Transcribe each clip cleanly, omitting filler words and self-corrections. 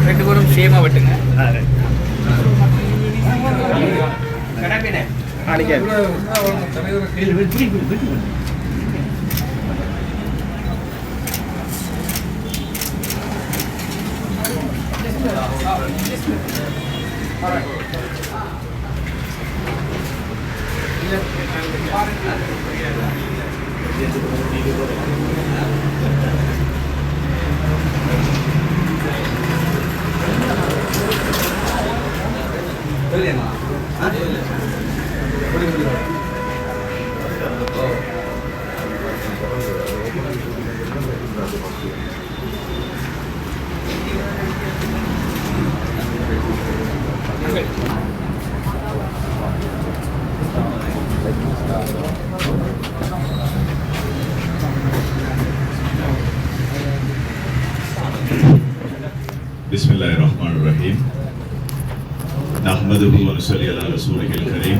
ரெண்டு பேரும் சேமா வெட்டுங்க. बिस्मिल्लाहिर्रहमानिर्रहीम नहमदुहु व नसल्ली अला रसूलिहिल करीम।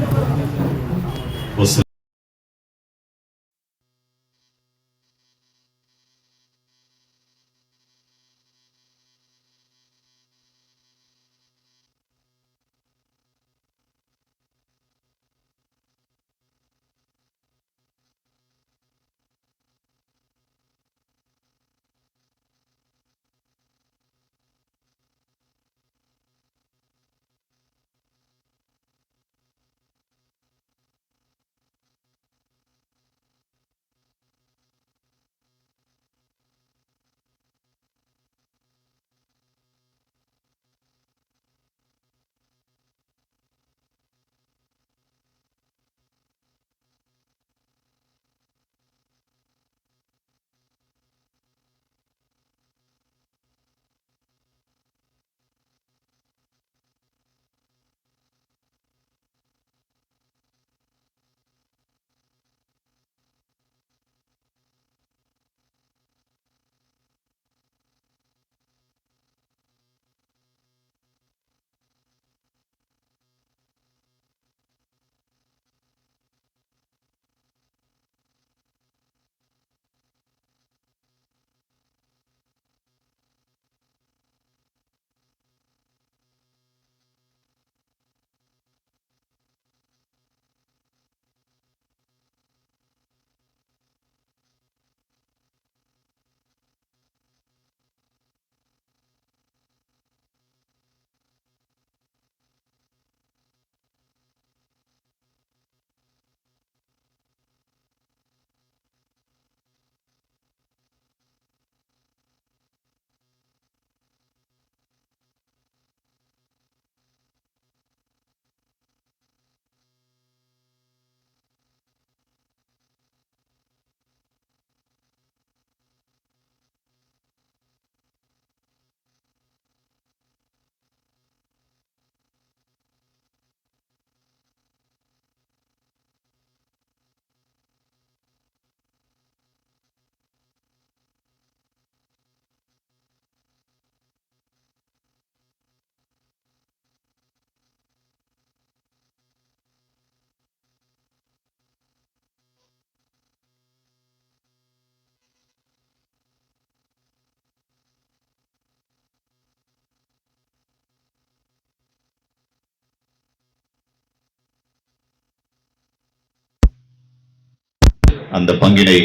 அந்த பங்கினை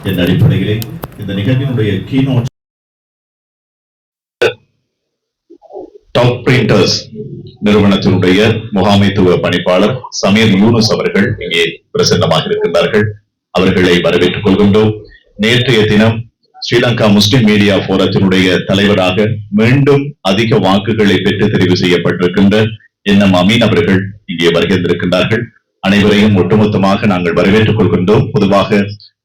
என் அடிப்படையிலே இந்த நிகழ்வினுடைய கீனோட் டாப் பிரிண்டர்ஸ் நிறுவனத்தினுடைய முகாமைத்துவ பணிப்பாளர் சமீர் யூனுஸ் அவர்கள் இங்கே பிரசன்னமாக இருக்கின்றார்கள். அவர்களை வரவேற்றுக் கொள்கின்றோம். நேற்றைய தினம் ஸ்ரீலங்கா முஸ்லிம் மீடியா போரத்தினுடைய தலைவராக மீண்டும் அதிக வாக்குகளை பெற்று தெரிவு செய்யப்பட்டிருக்கின்ற என் அமீன் அவர்கள் இங்கே வருகின்றிருக்கின்றார்கள். அனைவரையும் ஒட்டுமொத்தமாக நாங்கள் வரவேற்றுக் கொள்கின்றோம். பொதுவாக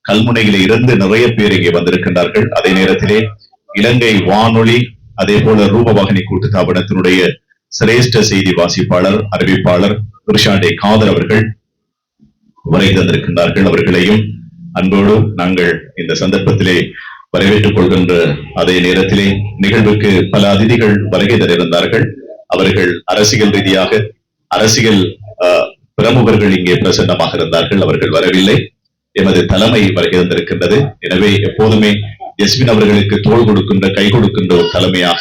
கல்முனையில இருந்து நிறைய பேர் இங்கே வந்திருக்கின்றார்கள். அதே நேரத்திலே இலங்கை வானொலி அதே போல ரூபவாகினி கூட்டுத்தாபனத்தினுடைய சிரேஷ்ட செய்தி வாசிப்பாளர் அறிவிப்பாளர் ரிஷாண்டே காதர் அவர்கள் வரை தந்திருக்கின்றார்கள். அவர்களையும் அன்போடு நாங்கள் இந்த சந்தர்ப்பத்திலே வரவேற்றுக் கொள்கின்ற அதே நேரத்திலே நிகழ்வுக்கு பல அதிதிகள் வருகை தந்திருந்தார்கள். அவர்கள் அரசியல் ரீதியாக அரசியல் பிரமுகர்கள் இங்கே பிரசன்னமாக இருந்தார்கள், அவர்கள் வரவில்லை. எமது தலைமை வருகை தந்திருக்கின்றது. எனவே எப்போதுமே ஜஸ்மின் அவர்களுக்கு தோள் கொடுக்கின்ற, கை கொடுக்கின்ற ஒரு தலைமையாக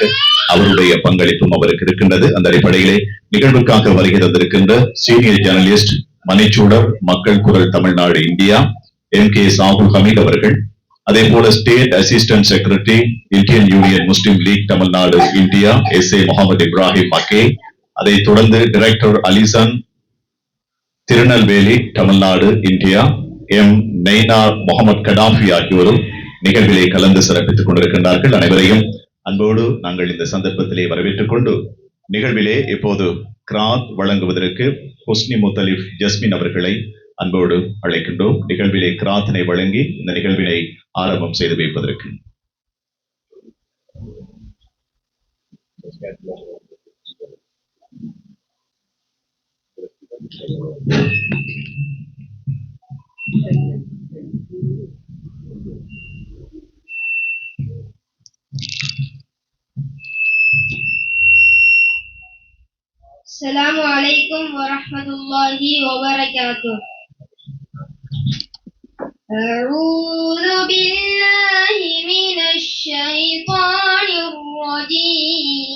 அவருடைய பங்களிப்பும் அவருக்கு இருக்கின்றது. அந்த அடிப்படையிலே நிகழ்வுக்காக வருகை தந்திருக்கின்ற senior journalist Manichudar, Makkal Kural Tamil Nadu India, MK Sahul Hamid அவர்கள், அதே போல state assistant secretary Indian Union Muslim League Tamil Nadu India SA Mohammed Ibrahim மக்கே, அதை தொடர்ந்து டைரக்டர் அலிசன் திருநெல்வேலி தமிழ்நாடு இந்தியா நெய்னார் முகமது கடாஃபி ஆகியோரும் நிகழ்விலே கலந்து சிறப்பித்துக் கொண்டிருக்கின்றார்கள். அனைவரையும் அன்போடு நாங்கள் இந்த சந்தர்ப்பத்திலே வரவேற்றுக் கொண்டு நிகழ்விலே இப்போது கிராத் வழங்குவதற்கு ஹுஸ்னி முத்தலிப் ஜஸ்மின் அவர்களை அன்போடு அழைக்கின்றோம். நிகழ்விலே கிராத்தினை வழங்கி இந்த நிகழ்வினை ஆரம்பம் செய்து வைப்பதற்கு السلام عليكم ورحمة الله وبركاته. أعوذ بالله من الشيطان الرجيم.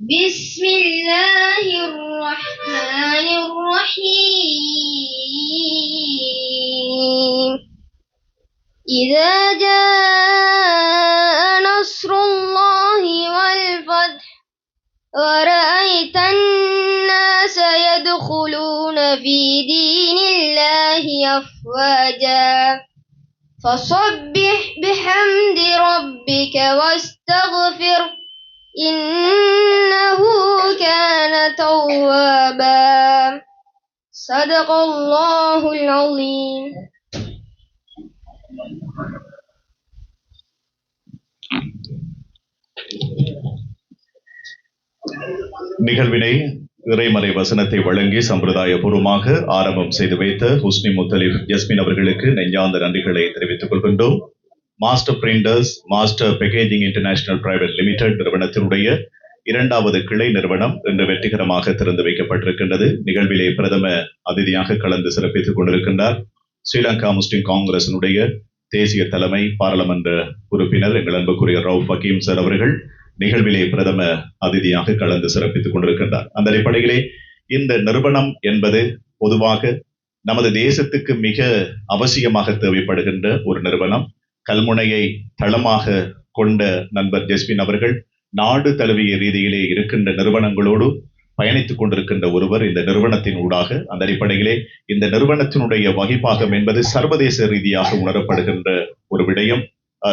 بسم الله الرحمن الرحيم. إذا جاء نصر الله والفتح ورأيت الناس يدخلون في دين الله أفواجا فسبح بحمد ربك واستغفر إنه كان توابا. صدق الله العظيم. நிகழ்வினை இறைமறை வசனத்தை வழங்கி சம்பிரதாய பூர்வமாக ஆரம்பம் செய்து வைத்த ஹுஸ்னி முத்தலிப் ஜஸ்மின் அவர்களுக்கு நெஞ்சார்ந்த நன்றிகளை தெரிவித்துக் கொள்கின்றோம். Master printers master packaging international private limited நிறுவனத்தினுடைய இரண்டாவது கிளை நிறுவனம் இன்று வெற்றிகரமாக திறந்து வைக்கப்பட்டிருக்கின்றது. நிகழ்விலே பிரதம அதிதியாக கலந்து சிறப்பித்துக் கொண்டிருக்கின்றார் ஸ்ரீலங்கா முஸ்லிம் காங்கிரசினுடைய தேசிய தலைமை பாராளுமன்ற உறுப்பினர் எங்கள் அன்புக்குரிய ரவுப் ஹக்கீம் சார் அவர்கள் நிகழ்விலே பிரதம அதிதியாக கலந்து சிறப்பித்துக் கொண்டிருக்கின்றார். அந்த அடிப்படையிலே இந்த நிறுவனம் என்பது பொதுவாக நமது தேசத்துக்கு மிக அவசியமாக தேவைப்படுகின்ற ஒரு நிறுவனம். கல்முனையை தளமாக கொண்ட நண்பர் ஜஸ்மின் அவர்கள் நாடு தழுவிய ரீதியிலே இருக்கின்ற நிறுவனங்களோடு பயணித்துக் கொண்டிருக்கின்ற ஒருவர் இந்த நிறுவனத்தின் ஊடாக. அந்த அடிப்படையிலே இந்த நிறுவனத்தினுடைய வகிப்பாகம் என்பது சர்வதேச ரீதியாக உணரப்படுகின்ற ஒரு விடயம்.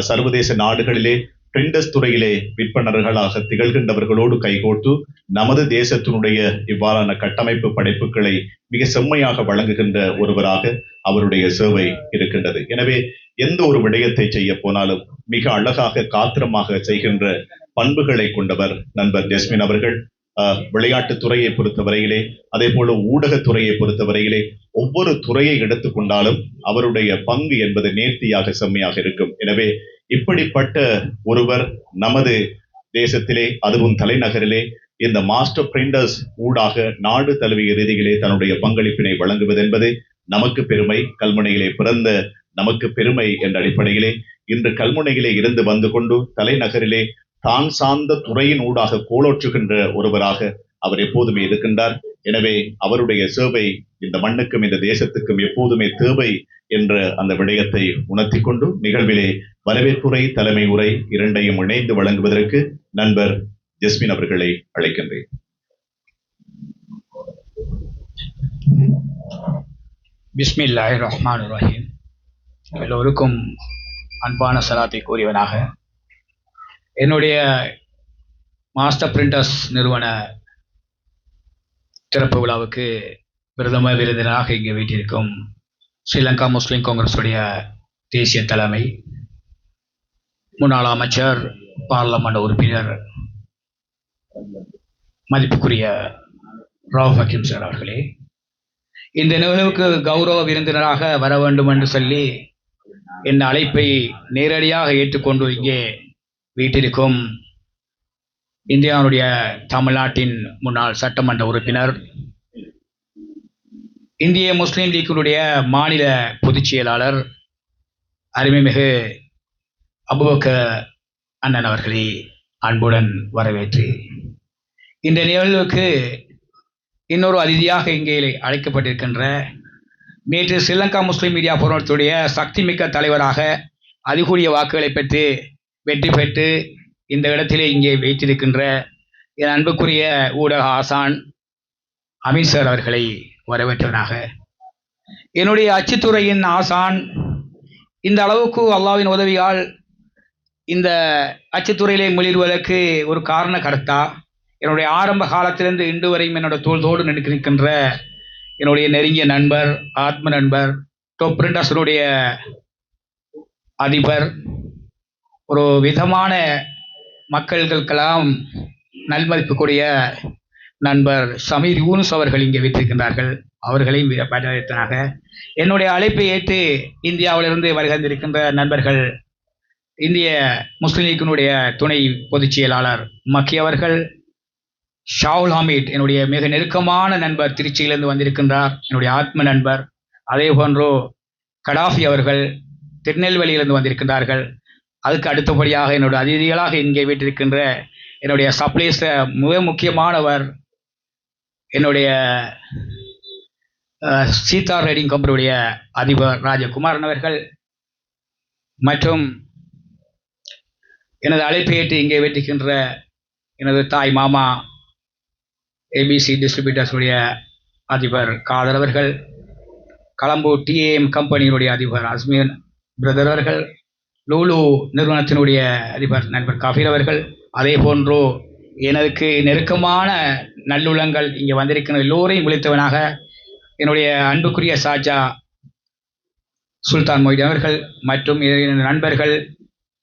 சர்வதேச நாடுகளிலே பிரிண்டர்ஸ் துறையிலே விற்பனர்களாக திகழ்கின்றவர்களோடு கைகோர்த்து நமது தேசத்தினுடைய இவ்வாறான கட்டமைப்பு படைப்புகளை மிக செம்மையாக வழங்குகின்ற ஒருவராக அவருடைய சேவை இருக்கின்றது. எனவே எந்த ஒரு விடயத்தை செய்ய போனாலும் மிக அழகாக காத்திரமாக செய்கின்ற பண்புகளை கொண்டவர் நண்பர் ஜஸ்மின் அவர்கள். விளையாட்டு துறையை பொறுத்தவரையிலே, அதே போல ஊடகத்துறையை பொறுத்தவரையிலே ஒவ்வொரு துறையை எடுத்துக்கொண்டாலும் அவருடைய பங்கு என்பது நேர்த்தியாக செம்மையாக இருக்கும். எனவே இப்படிப்பட்ட ஒருவர் நமது தேசத்திலே, அதுவும் தலைநகரிலே இந்த மாஸ்டர் பிரிண்டர்ஸ் ஊடாக நாடு தழுவிய ரீதியிலே தன்னுடைய பங்களிப்பினை வழங்குவது என்பது நமக்கு பெருமை. கல்முனையிலே பிறந்த நமக்கு பெருமை என்ற அடிப்படையிலே இன்று கல்முனையிலே இருந்து வந்து கொண்டு தலைநகரிலே தான் சார்ந்த துறையின் ஊடாக கோலோற்றுகின்ற ஒருவராக அவர் எப்போதுமே இருக்கின்றார். எனவே அவருடைய சேவை இந்த மண்ணுக்கும் இந்த தேசத்துக்கும் எப்போதுமே தேவை என்ற அந்த விடயத்தை உணர்த்தி கொண்டு நிகழ்விலே வரவேற்புரை, தலைமை உரை இரண்டையும் இணைந்து வழங்குவதற்கு நண்பர் ஜஸ்மின் அவர்களை அழைக்கின்றேன். பிஸ்மில்லாஹிர் ரஹ்மானிர் ரஹீம். எல்லோருக்கும் அன்பான சலாத்தை கூறியவனாக என்னுடைய மாஸ்டர் பிரிண்டர்ஸ் நிறுவன திறப்பு விழாவுக்கு பிரதம விருந்தினராக இங்கே வீட்டிற்கும் ஸ்ரீலங்கா முஸ்லிம் காங்கிரஸுடைய தேசிய தலைமை, முன்னாள் அமைச்சர், பார்லமெண்ட் உறுப்பினர், மதிப்புக்குரிய ரவுப் ஹக்கீம் சார் அவர்களே, இந்த நிகழ்வுக்கு கௌரவ விருந்தினராக வர வேண்டும் என்று சொல்லி என் அழைப்பை நேரடியாக ஏற்றுக்கொண்டு இங்கே வீட்டிற்கும் இந்தியாவுடைய தமிழ்நாட்டின் முன்னாள் சட்டமன்ற உறுப்பினர் இந்திய முஸ்லீம் லீக்கினுடைய மாநில பொதுச் செயலாளர் அருமைமிகு அபூபக்கர் அண்ணன் அவர்களை அன்புடன் வரவேற்று இந்த நிகழ்வுக்கு இன்னொரு அதிதியாக இங்கே அழைக்கப்பட்டிருக்கின்ற நேற்று ஸ்ரீலங்கா முஸ்லீம் மீடியா போராட்டத்துடைய சக்திமிக்க தலைவராக அதிகூடிய வாக்குகளை பெற்று வெற்றி பெற்று இந்த இடத்திலே இங்கே வைத்திருக்கின்ற என் அன்புக்குரிய ஊடக ஆசான் அமீன் சார் அவர்களை வரவேற்றவனாக, என்னுடைய அச்சுத்துறையின் ஆசான் இந்த அளவுக்கு அல்லாஹ்வின் உதவியால் இந்த அச்சுத்துறையிலே மிளிர்வதற்கு ஒரு காரண கர்த்தா, என்னுடைய ஆரம்ப காலத்திலிருந்து இன்று வரையும் என்னோட தோளோடு நிற்கின்ற என்னுடைய நெருங்கிய நண்பர், ஆத்ம நண்பர், டாப் பிரிண்டர்ஸுடைய அதிபர், ஒரு விதமான மக்களுக்கெல்லாம் நல்மதிப்புக்கூடிய நண்பர் சமீர் யூனுஸ் அவர்கள் இங்கே வைத்திருக்கின்றார்கள். அவர்களையும் வரவேற்றனாக, என்னுடைய அழைப்பை ஏற்று இந்தியாவிலிருந்து வருகின்றிருக்கின்ற நண்பர்கள் இந்திய முஸ்லீம் லீக்கினுடைய துணை பொதுச் செயலாளர் மக்கி அவர்கள், ஷாவுல் ஹமீட் என்னுடைய மிக நெருக்கமான நண்பர் திருச்சியிலிருந்து வந்திருக்கின்றார், என்னுடைய ஆத்ம நண்பர். அதே போன்று கடாஃபி அவர்கள் திருநெல்வேலியிலிருந்து வந்திருக்கின்றார்கள். அதுக்கு அடுத்தபடியாக என்னுடைய அதிதிகளாக இங்கே வீட்டிருக்கின்ற என்னுடைய சப்ளைஸ் மிக முக்கியமானவர் என்னுடைய சீதா ரைடிங் கம்பெனியுடைய அதிபர் ராஜகுமாரன் அவர்கள் மற்றும் எனது அழைப்பை ஏற்று இங்கே வீட்டிருக்கின்ற எனது தாய் மாமா ஏபிசி டிஸ்ட்ரிபியூட்டர்ஸுடைய அதிபர் காதர் அவர்கள், கலம்பூர் டிஏஎம் கம்பெனியினுடைய அதிபர் அஸ்மீன் பிரதர் அவர்கள், லூலு நிறுவனத்தினுடைய அதிபர் நண்பர் கபீர் அவர்கள், அதே போன்று எனக்கு நெருக்கமான நல்லுள்ளங்கள் இங்கே வந்திருக்கிற எல்லோரையும் விழித்தவனாக என்னுடைய அன்புக்குரிய சாஜா சுல்தான் மொய்தீன் அவர்கள் மற்றும் எனது நண்பர்கள்,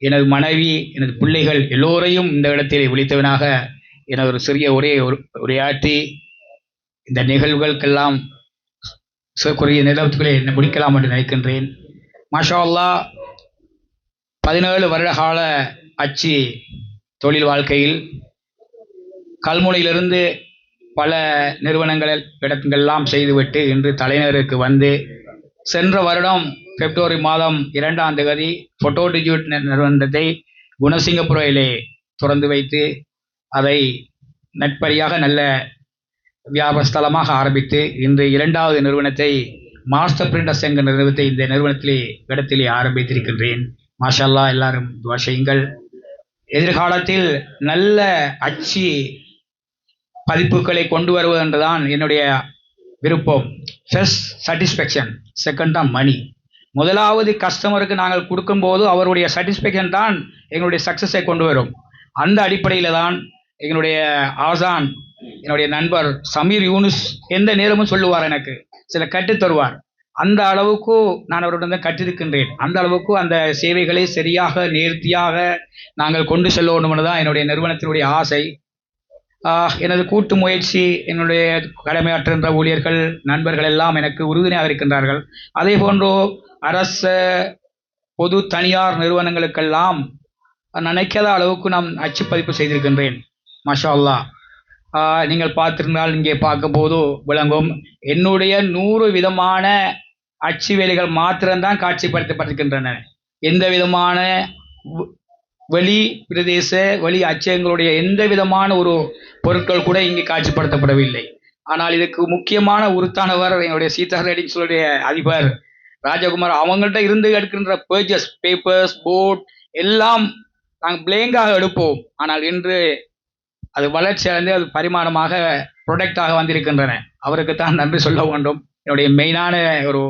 எனது மனைவி, எனது பிள்ளைகள் எல்லோரையும் இந்த இடத்திலே விழித்தவனாக எனது ஒரு சிறிய உரையாற்றி இந்த நிகழ்வுகளுக்கெல்லாம் சிறக்குரிய நிலவரத்துக்களை என்ன முடிக்கலாம் என்று நினைக்கின்றேன். மாஷா அல்லாஹ், 17 வருட கால அச்சு தொழில் வாழ்க்கையில் கல்முனையிலிருந்து பல இடங்களெல்லாம் செய்துவிட்டு இன்று தலைநகருக்கு வந்து சென்ற வருடம் பிப்ரவரி மாதம் 2ஆம் தேதி ஃபோட்டோ டிஜிட் நிறுவனத்தை குணசிங்கபுரையிலே திறந்து வைத்து அதை நட்பரியாக நல்ல வியாபாரஸ்தலமாக ஆரம்பித்து இன்று 2வது நிறுவனத்தை மாஸ்டர் பிரிண்டர்ஸ் என்கிற நிறுவனத்தை இந்த இடத்திலே ஆரம்பித்திருக்கின்றேன். மாஷா அல்லாஹ், எல்லாரும் துஆ செய்யுங்கள். எதிர்காலத்தில் நல்ல அச்சு பதிப்புகளை கொண்டு வருவது என்றுதான் என்னுடைய விருப்பம். ஃபர்ஸ்ட் சாட்டிஸ்ஃபேக்ஷன், செகண்ட் தான் மணி. முதலாவது கஸ்டமருக்கு நாங்கள் கொடுக்கும்போது அவருடைய சாட்டிஸ்ஃபேக்ஷன் தான் எங்களுடைய சக்ஸஸை கொண்டு வரும். அந்த அடிப்படையில் தான் எங்களுடைய ஆசான், என்னுடைய நண்பர் சமீர் யூனுஸ் எந்த நேரமும் சொல்லுவார், எனக்கு சில கற்றுத் தருவார். அந்த அளவுக்கு நான் அவருடன் கற்றிருக்கின்றேன். அந்த அளவுக்கு அந்த சேவைகளை சரியாக நேர்த்தியாக நாங்கள் கொண்டு செல்ல வேண்டும் தான் என்னுடைய நிறுவனத்தினுடைய ஆசை. எனது கூட்டு முயற்சி, என்னுடைய கடமையாற்றுகின்ற ஊழியர்கள், நண்பர்கள் எல்லாம் எனக்கு உறுதுணையாக இருக்கின்றார்கள். அதே போன்று அரச பொது தனியார் நிறுவனங்களுக்கெல்லாம் நினைக்காத அளவுக்கு நான் அச்சு பதிப்பு செய்திருக்கின்றேன். மாஷா அல்லாஹ், நீங்கள் பார்த்திருந்தால் இங்கே பார்க்கும்போது விளங்கும். என்னுடைய 100 விதமான அச்சு வேலைகள் மாத்திரம்தான் காட்சிப்படுத்தப்பட்டிருக்கின்றன. எந்த விதமான வெளி பிரதேச வெளி அச்சகங்களுடைய எந்த விதமான ஒரு பொருட்கள் கூட இங்கே காட்சிப்படுத்தப்படவில்லை. ஆனால் இதுக்கு முக்கியமான உறுத்தானவர் என்னுடைய சீதா ரைடிங்ஸுடைய அதிபர் ராஜகுமார். அவங்கள்ட்ட இருந்து எடுக்கின்ற பேஜஸ், பேப்பர்ஸ், போர்ட் எல்லாம் நாங்கள் பிளேங்காக எடுப்போம். ஆனால் இன்று அது வளர்ச்சி அடைந்து அது பரிமாணமாக ப்ரொடக்டாக வந்திருக்கின்றன. அவருக்கு தான் நன்றி சொல்ல வேண்டும். என்னுடைய மெயினான ஒரு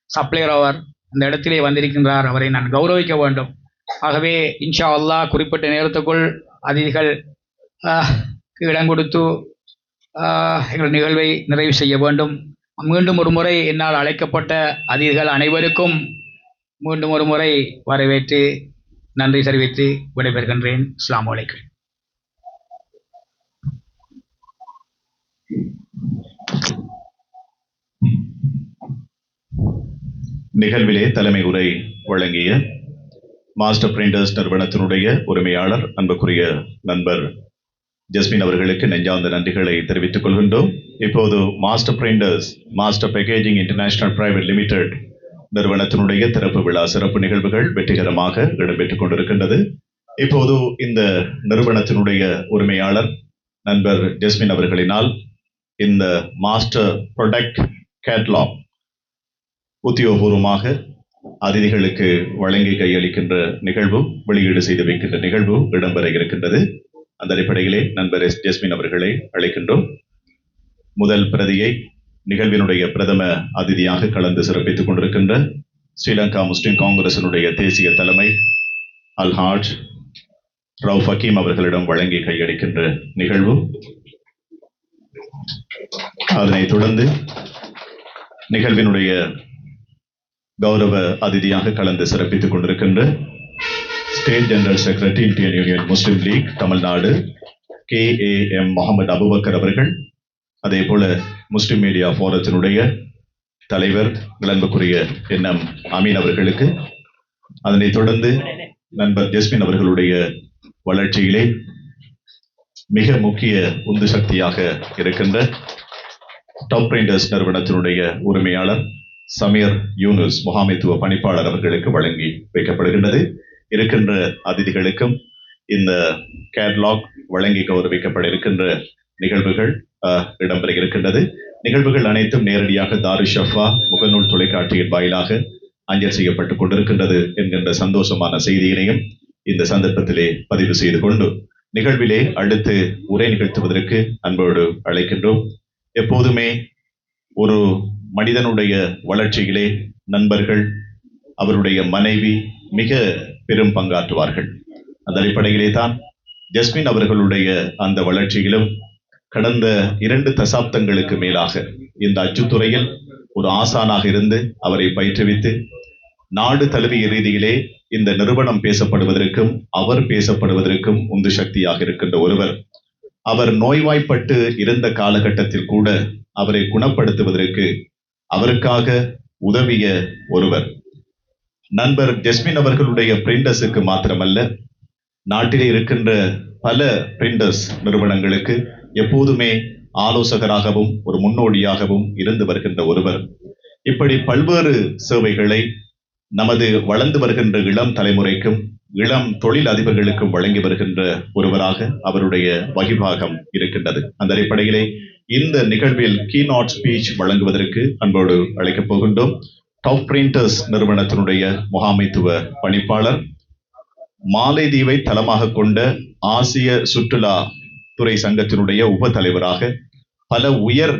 சப்ளையர் அவர் அந்த இடத்திலே வந்திருக்கின்றார். அவரை நான் கௌரவிக்க வேண்டும். ஆகவே இன்ஷா அல்லாஹ் குறிப்பிட்ட நேரத்துக்குள் அதிதிகள் இடம் கொடுத்து எங்கள் நிகழ்வை நிறைவு செய்ய வேண்டும். மீண்டும் ஒரு முறை என்னால் அழைக்கப்பட்ட அதிதிகள் அனைவருக்கும் மீண்டும் ஒரு முறை வரவேற்று நன்றி தெரிவித்து விடைபெறுகின்றேன். அஸ்ஸலாமு அலைக்கும். நிகழ்விலே தலைமை உரை வழங்கிய மாஸ்டர் பிரிண்டர்ஸ் நிறுவனத்தினுடைய உரிமையாளர் அன்புக்குரிய நண்பர் ஜஸ்மின் அவர்களுக்கு நெஞ்சார்ந்த நன்றிகளை தெரிவித்துக் கொள்கின்றோம். இப்போது master printers master packaging international private limited நிறுவனத்தினுடைய திறப்பு விழா சிறப்பு நிகழ்வுகள் வெற்றிகரமாக இடம்பெற்றுக் கொண்டிருக்கின்றது. இப்போது இந்த நிறுவனத்தினுடைய உரிமையாளர் நண்பர் ஜஸ்மின் அவர்களினால் இந்த மாஸ்டர் ப்ராடக்ட் கேட்லாக் உத்தியோகபூர்வமாக அதிதிகளுக்கு வழங்கி கையளிக்கின்ற நிகழ்வு, வெளியீடு செய்து வைக்கின்ற நிகழ்வு இடம்பெற இருக்கின்றது. அந்த அடிப்படையிலே நண்பர் ஜஸ்மின் அவர்களை அழைக்கின்றோம். முதல் பிரதியை நிகழ்வினுடைய பிரதம அதிதியாக கலந்து சிறப்பித்துக் கொண்டிருக்கின்ற ஸ்ரீலங்கா முஸ்லிம் காங்கிரசினுடைய தேசிய தலைமை அல்ஹாஜ் ரவுஃப் ஹக்கீம் அவர்களிடம் வழங்கி கையளிக்கின்ற நிகழ்வு. அதனைத் தொடர்ந்து நிகழ்வினுடைய கௌரவ அதிதியாக கலந்து சிறப்பித்துக் கொண்டிருக்கின்ற state general secretary Indian Union Muslim League Tamil Nadu KAM Mohammed Abubakar அவர்கள், அதே போல முஸ்லிம் மீடியா போரத்தினுடைய தலைவர் விளம்புக்குரிய NM அமீன் அவர்களுக்கு, அதனைத் தொடர்ந்து நண்பர் ஜஸ்மின் அவர்களுடைய வளர்ச்சியிலே மிக முக்கிய உந்து சக்தியாக இருக்கின்ற டாப் பிரிண்டர்ஸ் நிறுவனத்தினுடைய உரிமையாளர் சமீர் யூனுஸ் முகாமைத்துவ பணிப்பாளர் அவர்களுக்கு வழங்கி வைக்கப்படுகின்றது. இருக்கின்ற அதிதிகளுக்கும் இந்த கேட்லாக் வழங்கி கௌரவிக்கப்பட இருக்கின்ற நிகழ்வுகள் இடம்பெற இருக்கின்றது. நிகழ்வுகள் அனைத்தும் நேரடியாக தாரு ஷஃபா முகநூல் தொலைக்காட்சியின் வாயிலாக அஞ்சல் செய்யப்பட்டுக் கொண்டிருக்கின்றது என்கின்ற சந்தோஷமான செய்தியினையும் இந்த சந்தர்ப்பத்திலே பதிவு செய்து கொண்டு நிகழ்விலே அடுத்து உரை நிகழ்த்துவதற்கு அன்போடு அழைக்கின்றோம். எப்போதுமே ஒரு மனிதனுடைய வளர்ச்சியிலே நண்பர்கள், அவருடைய மனைவி மிக பெரும் பங்காற்றுவார்கள். அந்த அடிப்படையிலே தான் ஜஸ்மின் அவர்களுடைய அந்த வளர்ச்சியிலும் கடந்த 2 தசாப்தங்களுக்கு மேலாக இந்த அச்சுத்துறையில் ஒரு ஆசானாக இருந்து அவரை பயிற்றுவித்து நாடு தழுவிய ரீதியிலே இந்த நிறுவனம் பேசப்படுவதற்கும் அவர் பேசப்படுவதற்கும் உந்து சக்தியாக இருக்கின்ற ஒருவர். அவர் நோய்வாய்ப்பட்டு இருந்த காலகட்டத்தில் கூட அவரை குணப்படுத்துவதற்கு அவருக்காக உதவிய ஒருவர். நண்பர் ஜஸ்மின் அவர்களுடைய பிரிண்டர்ஸுக்கு மாத்திரமல்ல, நாட்டிலே இருக்கின்ற பல பிரிண்டர்ஸ் நிறுவனங்களுக்கு எப்போதுமே ஆலோசகராகவும் ஒரு முன்னோடியாகவும் இருந்து வருகின்ற ஒருவர். இப்படி பல்வேறு சேவைகளை நமது வளர்ந்து வருகின்ற இளம் தலைமுறைக்கும் இளம் தொழில் அதிபர்களுக்கும் வழங்கி வருகின்ற ஒருவராக அவருடைய வகிபாகம் இருக்கின்றது. அந்த அடிப்படையிலே இந்த நிகழ்வில் கீநாட் ஸ்பீச் வழங்குவதற்கு அன்போடு அழைக்கப் போகின்றோம். டாப் பிரிண்டர்ஸ் நிறுவனத்தினுடைய முகாமைத்துவ பணிப்பாளர், மாலைதீவை தளமாக கொண்ட ஆசிய சுற்றுலா துறை சங்கத்தினுடைய உப தலைவராக பல உயர்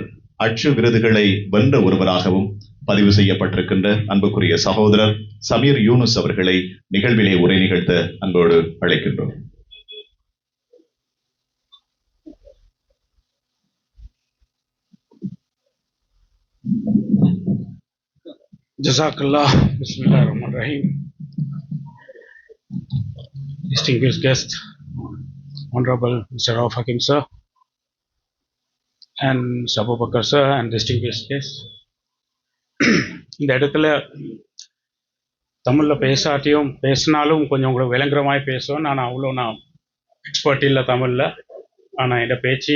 அச்சு விருதுகளை வென்ற ஒருவராகவும் பதிவு செய்யப்பட்டிருக்கின்ற அன்புக்குரிய சகோதரர் சமீர் யூனுஸ் அவர்களை நிகழ்விலே உரை நிகழ்த்த அன்போடு அழைக்கின்றோம். Jazakallah. Bismillahirrahmanirrahim. Distinguished guest, Honorable Mr. Rauf Hakim sir, and Mr. Abu Bakr sir, and distinguished guests. இந்த இடத்துல தமிழில் பேசாட்டியும் பேசினாலும் கொஞ்சம் கூட விளங்குறமாய் பேசுவேன். நான் எக்ஸ்பர்ட் இல்லை தமிழில். ஆனால் என்னோட பேச்சு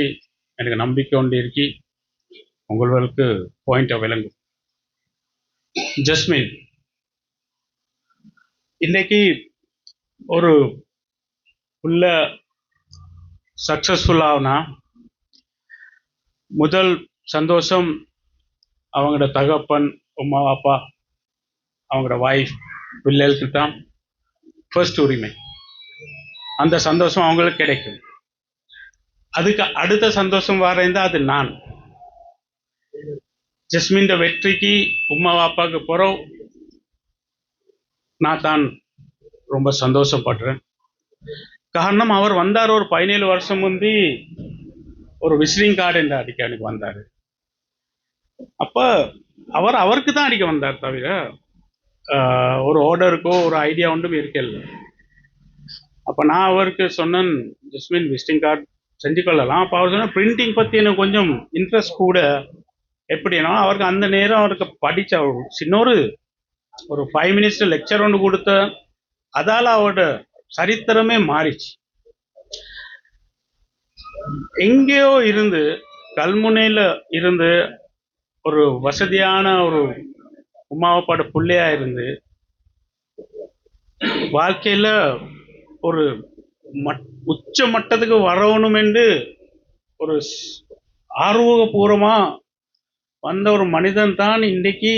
எனக்கு நம்பிக்கை கொண்டு இருக்கி உங்களுக்கு பாயிண்ட்டை விளங்கும். ஜஸ்மின் இன்னைக்கு ஒரு உள்ள சக்சஸ்ஃபுல்லாகனா முதல் சந்தோஷம் அவங்களோட தகப்பன், அம்மா, அப்பா, அவங்களோட வைஃப், பிள்ளைகளுக்கு தான் ஃபர்ஸ்ட் உரிமை. அந்த சந்தோஷம் அவங்களுக்கு கிடைக்கும். அதுக்கு அடுத்த சந்தோஷம் வரேன் அது நான். ஜஸ்மின் வெற்றிக்கு உம்மா அப்பாவுக்கு பிறகு நான் தான் ரொம்ப சந்தோஷப்படுறேன். காரணம், அவர் வந்தார் ஒரு 17 வருஷம் முந்தி ஒரு விசிட்டிங் கார்டு என்று அடிக்க எனக்கு வந்தார். அப்போ அவருக்கு தான் அடிக்க வந்தார், தவிர ஒரு ஆர்டருக்கோ ஒரு ஐடியா ஒன்றும் இருக்கல. அப்போ நான் அவருக்கு சொன்னேன், ஜஸ்மின் விசிட்டிங் கார்டு செஞ்சு கொள்ளலாம். அப்போ அவர் சொன்ன பிரிண்டிங் பற்றி எனக்கு கொஞ்சம் இன்ட்ரெஸ்ட் கூட. எப்படின்னா அவருக்கு அந்த நேரம் அவருக்கு படித்த சின்னொரு 5 மினிட்ஸ் லெக்சர் ஒன்று கொடுத்த, அதால் அவரோட சரித்திரமே மாறிச்சு. எங்கேயோ இருந்து கல்முனையில இருந்து ஒரு வசதியான ஒரு உமாவப்பாட பிள்ளையா இருந்து வாழ்க்கையில ஒரு உச்ச மட்டத்துக்கு வரணும் என்று ஒரு ஆர்வபூர்வமா வந்த ஒரு மனிதன் தான் இன்றைக்கு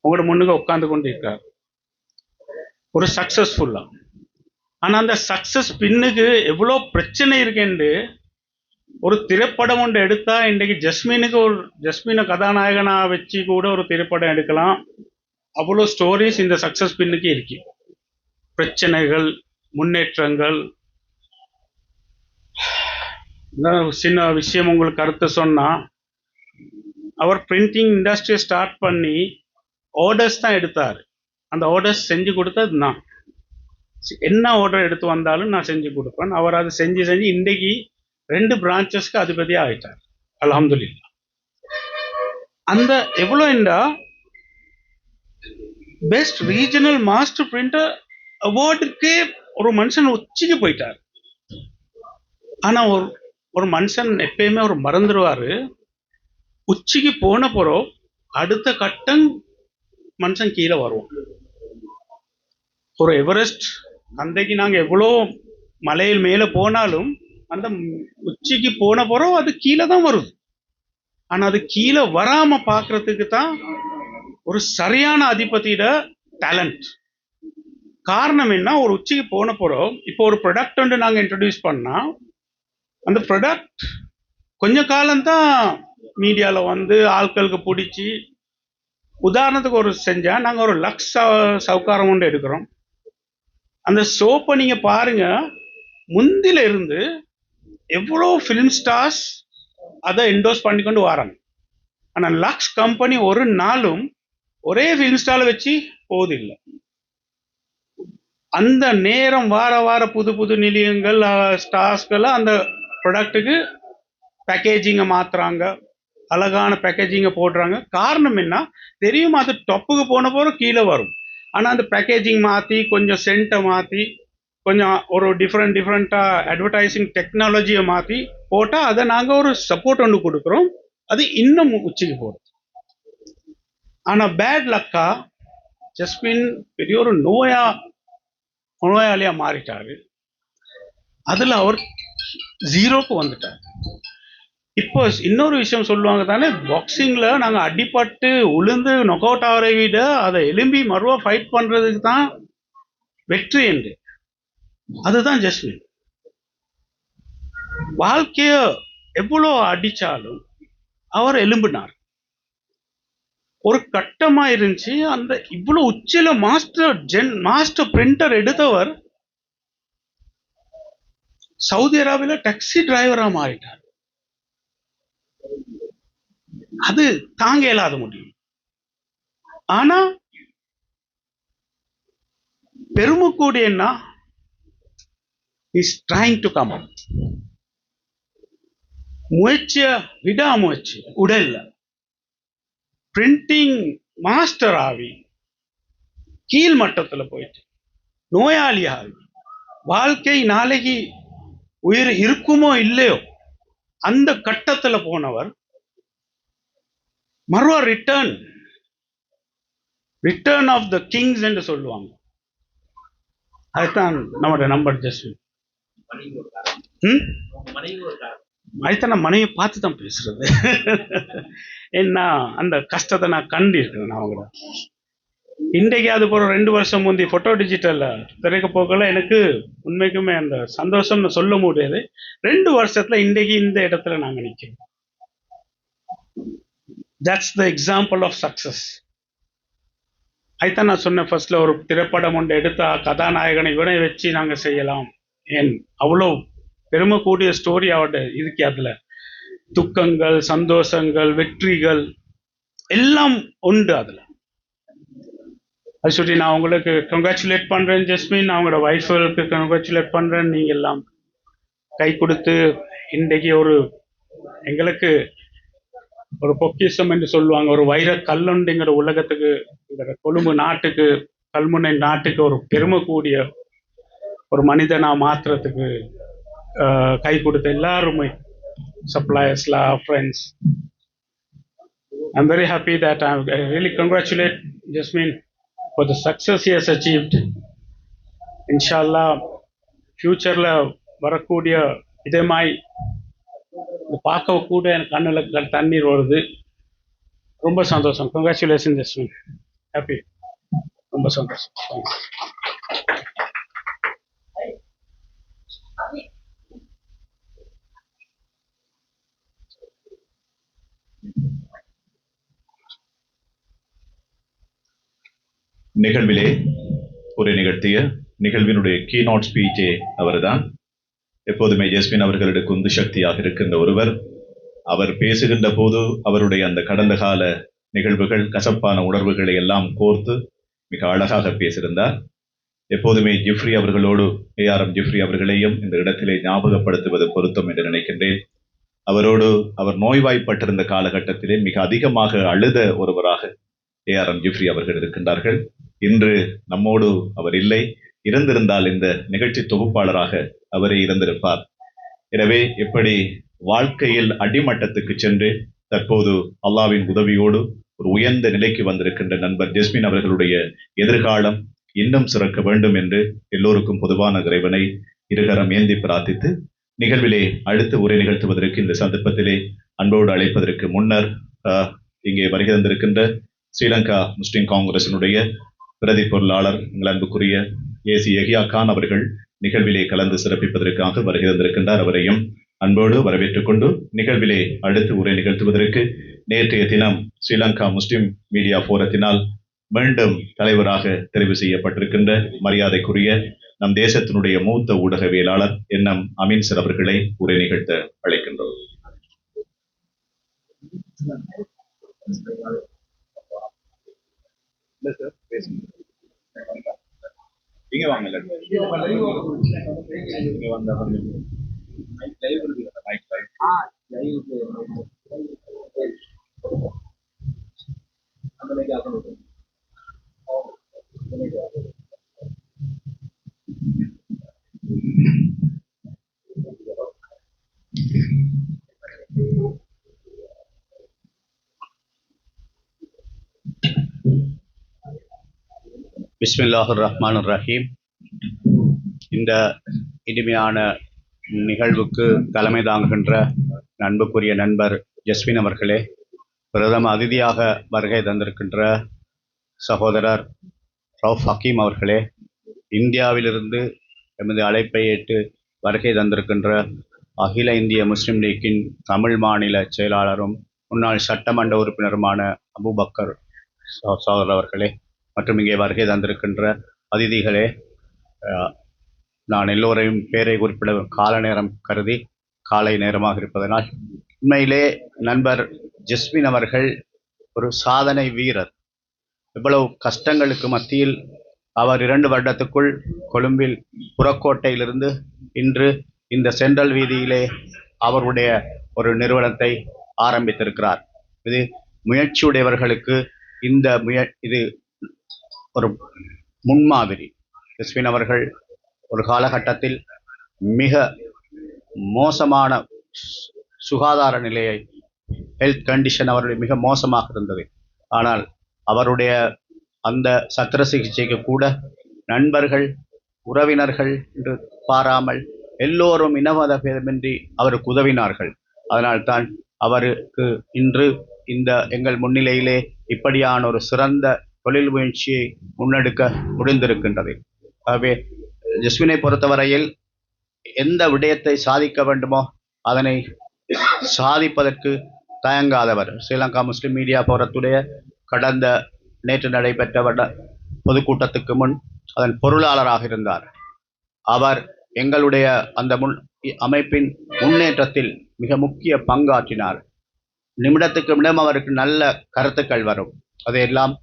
உங்களோட முன்னுக்கு உட்கார்ந்து கொண்டு இருக்கார், ஒரு சக்சஸ்ஃபுல்லா. ஆனா அந்த சக்சஸ் பின்னுக்கு எவ்வளோ பிரச்சனை இருக்குன்னு ஒரு திரைப்படம் ஒன்று எடுத்தா இன்றைக்கு ஜஸ்மினை கதாநாயகனா வச்சு கூட ஒரு திரைப்படம் எடுக்கலாம். அவ்வளோ ஸ்டோரிஸ் இந்த சக்சஸ் பின்னுக்கு இருக்கு. பிரச்சனைகள், முன்னேற்றங்கள். சின்ன விஷயம் உங்களுக்கு கருத்து சொன்னா, அவர் பிரிண்டிங் இண்டஸ்ட்ரியை ஸ்டார்ட் பண்ணி ஆர்டர்ஸ் தான் எடுத்தார். அந்த ஆர்டர்ஸ் செஞ்சு கொடுத்தது நான். என்ன ஆர்டர் எடுத்து வந்தாலும் நான் செஞ்சு கொடுப்பேன். அவர் அதை செஞ்சு இன்றைக்கு 2 பிரான்ச்சஸ்க்கு அதிபதியாக ஆயிட்டார், அல்ஹம்துலில்லாஹ். அந்த எவ்வளோ என்றா பெஸ்ட் ரீஜனல் மாஸ்டர் பிரிண்டர் அவார்டுக்கே ஒரு மனுஷன் உச்சிக்கு போயிட்டார். ஆனா ஒரு மனுஷன் எப்பயுமே ஒரு மறந்துடுவாரு, உச்சிக்கு போன பிறகு அடுத்த கட்டம் மனுஷன் கீழே வருவோம். ஒரு எவரெஸ்ட் அன்றைக்கு நாங்க எவ்வளோ மலையில் மேல போனாலும் அந்த உச்சிக்கு போன பிறகு அது கீழே தான் வருது. ஆனா அது கீழே வராம பாக்குறதுக்கு தான் ஒரு சரியான அதிபதியோட டேலண்ட். காரணம் என்ன, ஒரு உச்சிக்கு போன பிறகு இப்போ ஒரு ப்ராடக்ட் ஒன்று நாங்க இன்ட்ரடியூஸ் பண்ணா அந்த ப்ராடக்ட் கொஞ்ச காலம்தான் மீடியால வந்து ஆட்களுக்கு பிடிச்சி, உதாரணத்துக்கு ஒரு செஞ்சா நாங்க ஒரு லக்ஸ் சவுக்காரம் ஒன்று எடுக்கிறோம். அந்த சோப்பை நீங்க பாருங்க, முந்தில இருந்து எவ்வளோ ஃபிலிம் ஸ்டார்ஸ் அதை என்டோஸ் பண்ணி கொண்டு வராங்க. ஆனா லக்ஸ் கம்பெனி ஒரு நாளும் ஒரே ஃபிலிம் ஸ்டாரை வச்சு போதில்லை. அந்த நேரம் வார வார புது புது நிலையங்கள் ஸ்டார்ஸ்களை அந்த ப்ராடக்ட்டுக்கு பேக்கேஜிங்கை மாத்துறாங்க, அழகான பேக்கேஜிங்கை போடுறாங்க. காரணம் என்ன தெரியும், அது டொப்புக்கு போன போகிற கீழே வரும். ஆனால் அந்த பேக்கேஜிங் மாற்றி கொஞ்சம் சென்ட்டை மாற்றி கொஞ்சம் ஒரு டிஃப்ரெண்ட்டாக அட்வர்டைசிங் டெக்னாலஜியை மாற்றி போட்டால் அதை நாங்கள் ஒரு சப்போர்ட் ஒன்று கொடுக்குறோம், அது இன்னும் உச்சிக்கு போடுது. ஆனால் பேட் லக்கா ஜஸ்மின் பெரிய ஒரு நோயாளியா மாறிட்டாரு. அதில் அவர் 0க்கு வந்துட்டார். இப்போ இன்னொரு விஷயம் சொல்லுவாங்க தானே, பாக்ஸிங்ல நாங்கள் அடிபட்டு உளுந்து நொக் அவுட் ஆகிறதை விட அதை எலும்பி மறுவா ஃபைட் பண்றதுக்கு தான் வெற்றி என்று. அதுதான் ஜஸ்மின். வாழ்க்கைய எவ்வளோ அடிச்சாலும் அவர் எலும்பினார். ஒரு கட்டமா இருந்துச்சு, அந்த இவ்வளவு உச்சில மாஸ்டர் பிரிண்டர் எடுத்தவர் சவுதி அரேபியால டாக்ஸி டிரைவரா மாறிட்டார். அது தாங்க இயலாத முடியும். ஆனா பெருமை கூடிய என்ன, is trying to come up. விடாமுயற்சி உடல்ல பிரிண்டிங் மாஸ்டர் ஆகி கீழ் மட்டத்துல போயிட்டு நோயாளி ஆகி வாழ்க்கை நாளைக்கு உயிர் இருக்குமோ இல்லையோ அந்த கட்டத்துல போனவர் மறுவா ரிட்டர்ன் ஆஃப் த கிங்ஸ் என்று சொல்லுவாங்க. அதுதான் நம்மளோட நம்பர் ஜஸ்மின். அதுதான் நான் மனைவியை பார்த்து தான் பேசுறது. என்ன அந்த கஷ்டத்தை நான் கண்டு இருக்கிறேன். நான் அவங்கள இன்றைக்கு அது போற 2 வருஷம் முந்தி போட்டோ டிஜிட்டல்ல திரைக்க போக்கல எனக்கு உண்மைக்குமே அந்த சந்தோஷம்னு சொல்ல முடியாது. 2 வருஷத்துல இன்றைக்கு இந்த இடத்துல நாங்க நிற்கிறோம். That's the example of success. அதுதான் நான் சொன்னேன் ஃபர்ஸ்ட்ல, ஒரு திரைப்படம் ஒன்று எடுத்தா கதாநாயகனை இவனை வச்சு நாங்க செய்யலாம். ஏன் அவ்வளோ பெருமை கூடிய ஸ்டோரி அவட இருக்கு. அதுல துக்கங்கள், சந்தோஷங்கள், வெற்றிகள் எல்லாம் உண்டு அதுல. அது சொல்லி நான் உங்களுக்கு கங்க்ராச்சுலேட் பண்றேன் ஜஸ்மின், அவங்களோட ஒய்ஃபுக்கு கங்க்ராச்சுலேட் பண்றேன். நீங்க எல்லாம் கை கொடுத்து இன்றைக்கு ஒரு எங்களுக்கு ஒரு பொக்கிஷம் என்று சொல்லுவாங்க, ஒரு வைர கல்லுண்டுங்கிற உலகத்துக்கு, இந்த கொழும்பு நாட்டுக்கு, கல்முனை நாட்டுக்கு ஒரு பெருமை கூடிய ஒரு மனிதனா மாத்துறதுக்கு கை கொடுத்த எல்லாருமே suppliers, friends. I'm very happy that I really congratulate Jasmine for the success he has achieved. Inshallah, futureல வரக்கூடிய இதமாய் பார்க்க கூட எனக்கு கண்ணில் தண்ணீர் வருது. ரொம்ப சந்தோஷம். Congratulation Jasmine. ஹாப்பி. ரொம்ப சந்தோஷம். நிகழ்விலே உரை நிகழ்த்திய நிகழ்வினுடைய கீநோட் ஸ்பீச்சே அவர்தான். எப்போதுமே ஜஸ்மின் அவர்களுக்கு உந்து சக்தியாக இருக்கின்ற ஒருவர். அவர் பேசுகின்ற போது அவருடைய அந்த கடந்த கால நிகழ்வுகள், கசப்பான உணர்வுகளை எல்லாம் கோர்த்து மிக அழகாக பேசியிருந்தார். எப்போதுமே ஜிப்ரி அவர்களோடு ARM ஜிப்ரி அவர்களையும் இந்த இடத்திலே ஞாபகப்படுத்துவது பொருத்தம் என்று நினைக்கின்றேன். அவரோடு அவர் நோய்வாய்ப்பட்டிருந்த காலகட்டத்திலே மிக அதிகமாக அழுத ஒருவராக ARM ஜிப்ரி அவர்கள் இருக்கின்றார்கள். இன்று நம்மோடு அவர் இல்லை. இருந்திருந்தால் இந்த நிகழ்ச்சி தொகுப்பாளராக அவரே இருந்திருப்பார். எனவே எப்படி வாழ்க்கையில் அடிமட்டத்துக்கு சென்று தற்போது அல்லாவின் உதவியோடு ஒரு உயர்ந்த நிலைக்கு வந்திருக்கின்ற நண்பர் ஜஸ்மின் அவர்களுடைய எதிர்காலம் இன்னும் சிறக்க வேண்டும் என்று எல்லோருக்கும் பொதுவான இறைவனை இருகரம் ஏந்தி பிரார்த்தித்து நிகழ்விலே அடுத்து உரை நிகழ்த்துவதற்கு இந்த சந்தர்ப்பத்திலே அன்போடு அழைப்பதற்கு முன்னர் இங்கே வருகை தந்திருக்கின்ற ஸ்ரீலங்கா முஸ்லிம் காங்கிரசினுடைய பிரதி பொருளாளர் எங்கள் அன்புக்குரிய AC யஹ்யா கான் அவர்கள் நிகழ்விலே கலந்து சிறப்பிப்பதற்காக வருகை தந்திருக்கின்றார். அவரையும் அன்போடு வரவேற்றுக் கொண்டு நிகழ்விலே அடுத்து உரை நிகழ்த்துவதற்கு நேற்றைய தினம் ஸ்ரீலங்கா முஸ்லிம் மீடியா போரத்தினால் மீண்டும் தலைவராக தெரிவு செய்யப்பட்டிருக்கின்ற மரியாதைக்குரிய நம் தேசத்தினுடைய மூத்த ஊடகவியலாளர் NM அமீன் சார் அவர்களை உரை நிகழ்த்த அழைக்கின்றோம். இங்க வாங்க. பிஸ்மில்லாஹிர் ரஹ்மானிர் ரஹீம். இந்த இனிமையான நிகழ்வுக்கு தலைமை தாங்குகின்ற அன்புக்குரிய நண்பர் ஜஸ்மின் அவர்களே, பிரதம அதிதியாக வருகை தந்திருக்கின்ற சகோதரர் ரவுஃப் ஹக்கீம் அவர்களே, இந்தியாவிலிருந்து எமது அழைப்பை ஏற்று வருகை தந்திருக்கின்ற அகில இந்திய முஸ்லிம் லீக்கின் தமிழ் மாநில செயலாளரும் முன்னாள் சட்டமன்ற உறுப்பினருமான அபூபக்கர் சகோதரர் அவர்களே, மற்றும் இங்கே வருகை தந்திருக்கின்ற அதிதிகளே, நான் எல்லோரையும் பேரை குறிப்பிட கால நேரம் கருதி காலை நேரமாக இருப்பதனால், உண்மையிலே நண்பர் ஜஸ்மின் அவர்கள் ஒரு சாதனை வீரர். இவ்வளவு கஷ்டங்களுக்கு மத்தியில் அவர் 2 வருடத்துக்குள் கொழும்பில் புறக்கோட்டையிலிருந்து இன்று இந்த சென்ட்ரல் வீதியிலே அவருடைய ஒரு நிறுவனத்தை ஆரம்பித்திருக்கிறார். இது முயற்சியுடையவர்களுக்கு இது ஒரு முன்மாதிரி. ஜஸ்மின் அவர்கள் ஒரு காலகட்டத்தில் மிக மோசமான சுகாதார நிலையை, ஹெல்த் கண்டிஷன் அவருடைய மிக மோசமாக இருந்தது. ஆனால் அவருடைய அந்த சத்திர சிகிச்சைக்கு கூட நண்பர்கள், உறவினர்கள் என்று பாராமல் எல்லோரும் இனமத பேதமின்றி அவருக்கு உதவினார்கள். அதனால்தான் அவருக்கு இன்று இந்த எங்கள் முன்னிலையிலே இப்படியான ஒரு சிறந்த தொழில் முயற்சியை முன்னெடுக்க முடிந்திருக்கின்றது. ஆகவே ஜஸ்மினை பொறுத்தவரையில் எந்த விடயத்தை சாதிக்க வேண்டுமோ அதனை சாதிப்பதற்கு தயங்காதவர். ஸ்ரீலங்கா முஸ்லிம் மீடியா போரத்துடைய நேற்று நடைபெற்ற பொதுக்கூட்டத்துக்கு முன் அதன் பொருளாளராக இருந்தார். அவர் எங்களுடைய அந்த அமைப்பின் முன்னேற்றத்தில் மிக முக்கிய பங்காற்றினார். நிமிடத்துக்கு நிமிடம் அவருக்கு நல்ல கருத்துக்கள் வரும். அதையெல்லாம்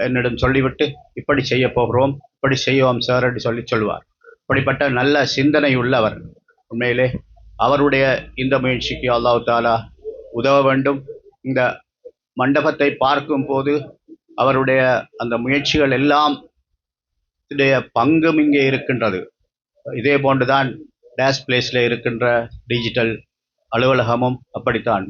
என்னிடம் சொல்லிவிட்டு இப்படி செய்ய போகிறோம், இப்படி செய்வோம் சார் என்று சொல்லுவார். இப்படிப்பட்ட நல்ல சிந்தனை உள்ளவர். உண்மையிலே அவருடைய இந்த முயற்சிக்கு அல்லாஹ் தாலா உதவ வேண்டும். இந்த மண்டபத்தை பார்க்கும் போது அவருடைய அந்த முயற்சிகள் எல்லாம் பங்கும் இங்கே இருக்கின்றது. இதே போன்றுதான் டேஷ் பிளேஸில் இருக்கின்ற டிஜிட்டல் அலுவலகமும் அப்படித்தான்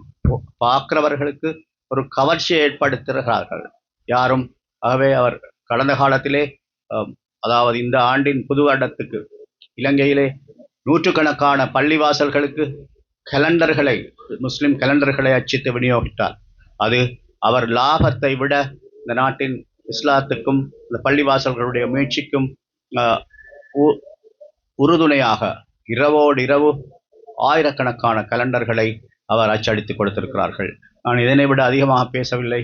பார்க்கிறவர்களுக்கு ஒரு கவர்ச்சியை ஏற்படுத்துகிறார்கள் யாரும். ஆகவே அவர் கடந்த காலத்திலே அதாவது இந்த ஆண்டின் புது வருடத்துக்கு இலங்கையிலே நூற்றுக்கணக்கான பள்ளிவாசல்களுக்கு கலண்டர்களை, முஸ்லிம் கலண்டர்களை அச்சிட்டு விநியோகித்தார். அது அவர் லாபத்தை விட இந்த நாட்டின் இஸ்லாத்துக்கும் இந்த பள்ளிவாசல்களுடைய முயற்சிக்கும் உறுதுணையாக இரவோடு இரவு ஆயிரக்கணக்கான கலண்டர்களை அவர் அச்சடித்து கொடுத்திருக்கிறார்கள். நான் இதனை விட அதிகமாக பேசவில்லை.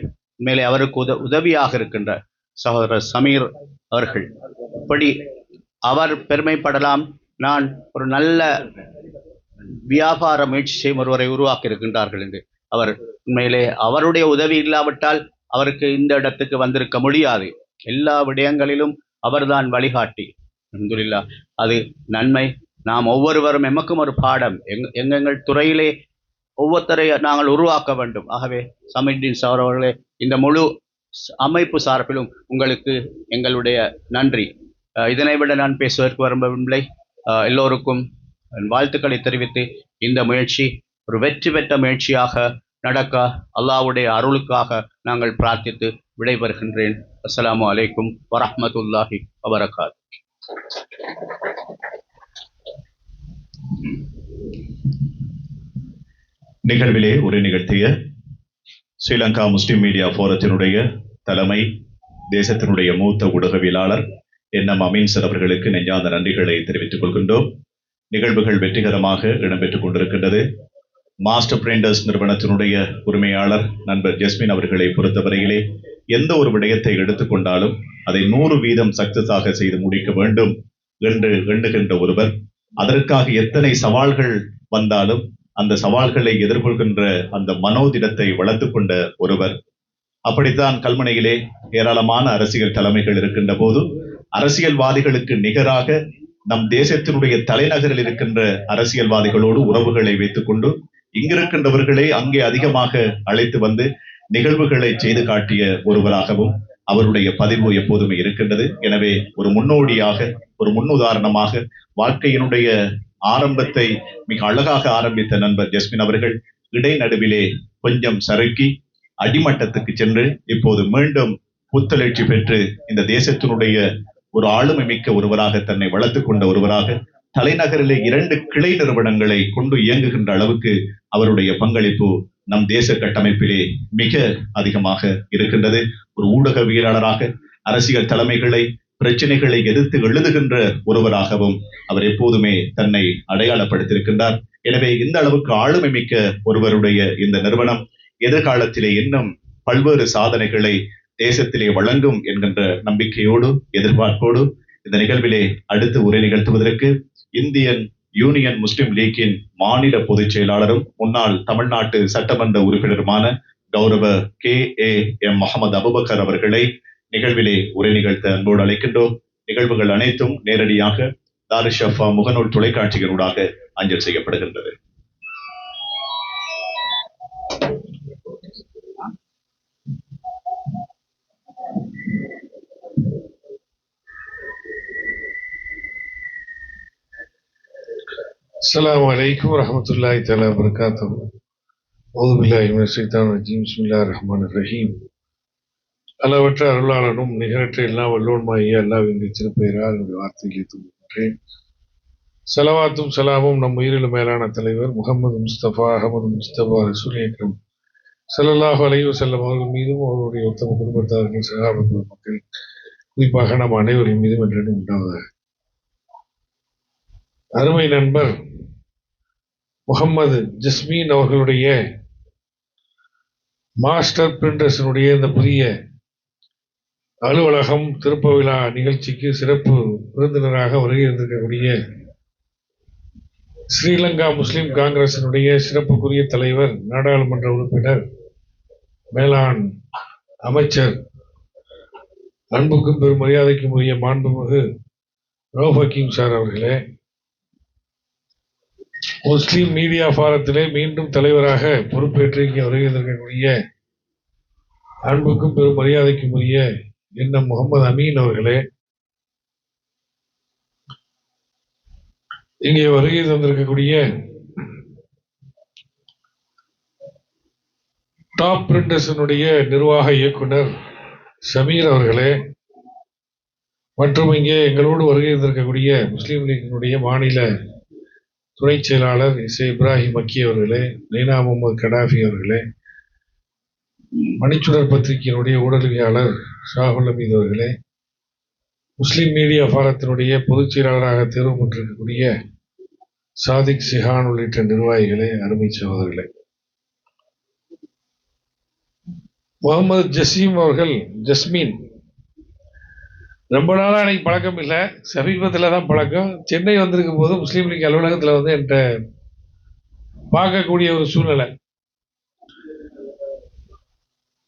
மேலே அவருக்கு உதவியாக இருக்கின்ற சகோதரர் சமீர் அவர்கள், இப்படி அவர் பெருமைப்படலாம். நான் ஒரு நல்ல வியாபார முயற்சி செய்யும் ஒருவரை உருவாக்கி இருக்கின்றார்கள் என்று. அவர் உண்மையிலே அவருடைய உதவி இல்லாவிட்டால் அவருக்கு இந்த இடத்துக்கு வந்திருக்க முடியாது. எல்லா விடயங்களிலும் அவர்தான் வழிகாட்டி. அல்ஹம்துலில்லாஹ், அது நன்மை. நாம் ஒவ்வொருவரும் எமக்கும் ஒரு பாடம். எங்கள் துறையிலே ஒவ்வொருத்தரை நாங்கள் உருவாக்க வேண்டும். ஆகவே சமீர்தீன் சார் அவர்களே, இந்த முழு அமைப்பு சார்பிலும் உங்களுக்கு எங்களுடைய நன்றி. இதனை விட நான் பேசுவதற்கு விரும்பவில்லை. எல்லோருக்கும் வாழ்த்துக்களை தெரிவித்து இந்த முயற்சி ஒரு வெற்றி பெற்ற முயற்சியாக நடக்க அல்லாஹ்வுடைய அருளுக்காக நாங்கள் பிரார்த்தித்து விடைபெறுகின்றேன். அஸ்ஸலாமு அலைக்கும் வரஹ்மத்துல்லாஹி வபரகாத்துஹு. நிகழ்விலே உரை நிகழ்த்திய ஸ்ரீலங்கா முஸ்லிம் மீடியா போரத்தினுடைய தலைமை, தேசத்தினுடைய மூத்த ஊடகவியலாளர் என்எம் அமீன் சார் அவர்களுக்கு நெஞ்சார்ந்த நன்றிகளை தெரிவித்துக் கொள்கின்றோம். நிகழ்வுகள் வெற்றிகரமாக இடம்பெற்றுக் கொண்டிருக்கின்றது. மாஸ்டர் பிரிண்டர்ஸ் நிறுவனத்தினுடைய உரிமையாளர் நண்பர் ஜஸ்மின் அவர்களை பொறுத்தவரையிலே எந்த ஒரு விடயத்தை எடுத்துக்கொண்டாலும் அதை 100% சக்சஸாக செய்து முடிக்க வேண்டும் என்று எண்ணுகின்ற ஒருவர், அதற்காக எத்தனை சவால்கள் வந்தாலும் அந்த சவால்களை எதிர்கொள்கின்ற அந்த மனோதிடத்தை வளர்த்துக் கொண்ட ஒருவர். அப்படித்தான் கல்முனையிலே ஏராளமான அரசியல் தலைமைகள் இருக்கின்ற போது அரசியல்வாதிகளுக்கு நிகராக நம் தேசத்தினுடைய தலைநகரில் இருக்கின்ற அரசியல்வாதிகளோடு உறவுகளை வைத்துக் கொண்டு இங்கிருக்கின்றவர்களை அங்கே அதிகமாக அழைத்து வந்து நிகழ்வுகளை செய்து காட்டிய ஒருவராகவும் அவருடைய பதிவு எப்போதுமே இருக்கின்றது. எனவே ஒரு முன்னோடியாக, ஒரு முன்னுதாரணமாக வாழ்க்கையினுடைய ஆரம்பத்தை மிக அழகாக ஆரம்பித்த நண்பர் ஜஸ்மின் அவர்கள் இடைநடுவிலே கொஞ்சம் சறுக்கி அடிமட்டத்துக்கு சென்று இப்போது மீண்டும் புத்தெழுச்சி பெற்று இந்த தேசத்தினுடைய ஒரு ஆளுமை மிக்க ஒருவராக தன்னை வளர்த்துக் கொண்ட ஒருவராக தலைநகரிலே 2 கிளை நிறுவனங்களை கொண்டு இயங்குகின்ற அளவுக்கு அவருடைய பங்களிப்பு நம் தேச கட்டமைப்பிலே மிக அதிகமாக இருக்கின்றது. ஒரு ஊடகவியலாளராக அரசியல் தலைமைகளை, பிரச்சனைகளை எதிர்த்து எழுதுகின்ற ஒருவராகவும் அவர் எப்போதுமே தன்னை அடையாளப்படுத்தியிருக்கின்றார். எனவே இந்த அளவுக்கு ஆளுமை மிக்க ஒருவருடைய இந்த நிறுவனம் எதிர்காலத்திலே இன்னும் பல்வேறு சாதனைகளை தேசத்திலே வழங்கும் என்கின்ற நம்பிக்கையோடு, எதிர்பார்ப்போடு இந்த நிகழ்விலே அடுத்து உரை நிகழ்த்துவதற்கு இந்தியன் யூனியன் முஸ்லிம் லீக்கின் மாநில பொதுச் செயலாளரும் முன்னாள் தமிழ்நாட்டு சட்டமன்ற உறுப்பினருமான கௌரவ KAM முகமது அபுபக்கர் அவர்களை நிகழ்விலே உரை நிகழ்த்த அன்போடு அழைக்கின்றோம். நிகழ்வுகள் அனைத்தும் நேரடியாக தாருஷஃபா முகநூல் தொலைக்காட்சிகளூடாக அஞ்சல் செய்யப்படுகின்றது. السلام عليكم ورحمة الله تعالى وبركاته. أعوذ بالله من الشيطان الرجيم. بسم الله الرحمن الرحيم. அளவற்ற அருளாளனும் நிகரற்ற எல்லா வல்லோன்மாகிய அல்லாஹ்வின் திருப்பெயரால் என்னுடைய வார்த்தைகளை துவங்குகின்றேன். ஸலவாத்தும் ஸலாமும் நம் உயிரிலும் மேலான தலைவர் முகமது முஸ்தபா அஹமது முஸ்தபா ரசூல் அக்ரம் ஸல்லல்லாஹு அலைஹி வஸல்லம் அவர்கள் மீதும் அவருடைய உத்தம குடும்பத்தார்கள், சஹாபாக்கள், மக்கள், குறிப்பாக நம் அனைவரின் மீதும் என்றும் உண்டாவதாக. அருமை நண்பர் முகமது ஜஸ்மீன் அவர்களுடைய மாஸ்டர் பிரிண்டர்ஸினுடைய இந்த புதிய அலுவலகம் திருப்ப விழா நிகழ்ச்சிக்கு சிறப்பு விருந்தினராக வருகை இருந்திருக்கக்கூடிய ஸ்ரீலங்கா முஸ்லிம் காங்கிரசினுடைய சிறப்புக்குரிய தலைவர், நாடாளுமன்ற உறுப்பினர், மேலாண் அமைச்சர், அன்புக்கும் பெரும் மரியாதைக்கும் உரிய மாண்புமிகு ரவுஃப் ஹக்கீம் சார் அவர்களே, முஸ்லிம் மீடியா பாரத்திலே மீண்டும் தலைவராக பொறுப்பேற்று இங்கே வருகிறதற்குரிய அன்புக்கும் பெரும் மரியாதைக்கும் உரிய என்எம் முகமது அமீன் அவர்களே, இங்கே வருகை தந்திருக்கக்கூடிய டாப் பிரிண்டர்ஸினுடைய நிர்வாக இயக்குனர் சமீர் அவர்களே, மற்றும் இங்கே எங்களோடு வருகை இருந்திருக்கக்கூடிய முஸ்லீம் லீக்கினுடைய மாநில துணை செயலாளர் இசை இப்ராஹிம் மக்கி அவர்களே, நைனா முகமது கடாஃபி அவர்களே, மணிச்சுடர் பத்திரிகையினுடைய ஊடகவியலாளர் ஷாகுல் அமீத் அவர்களே, முஸ்லிம் மீடியா ஃபாரத்தினுடைய பொதுச் செயலாளராக தேர்வு பெற்றிருக்கக்கூடிய சாதிக் சிஹான் உள்ளிட்ட நிர்வாகிகளே, அருமை சகோதரர்களே, முகமது ஜசீம் அவர்கள், ஜஸ்மீன், ரொம்ப நாளாக எனக்கு பழக்கம் இல்லை, சமீபத்தில் தான் பழக்கம். சென்னை வந்திருக்கும் போது முஸ்லீம் லீக் அலுவலகத்தில் வந்து என்கிட்ட பார்க்கக்கூடிய ஒரு சூழ்நிலை.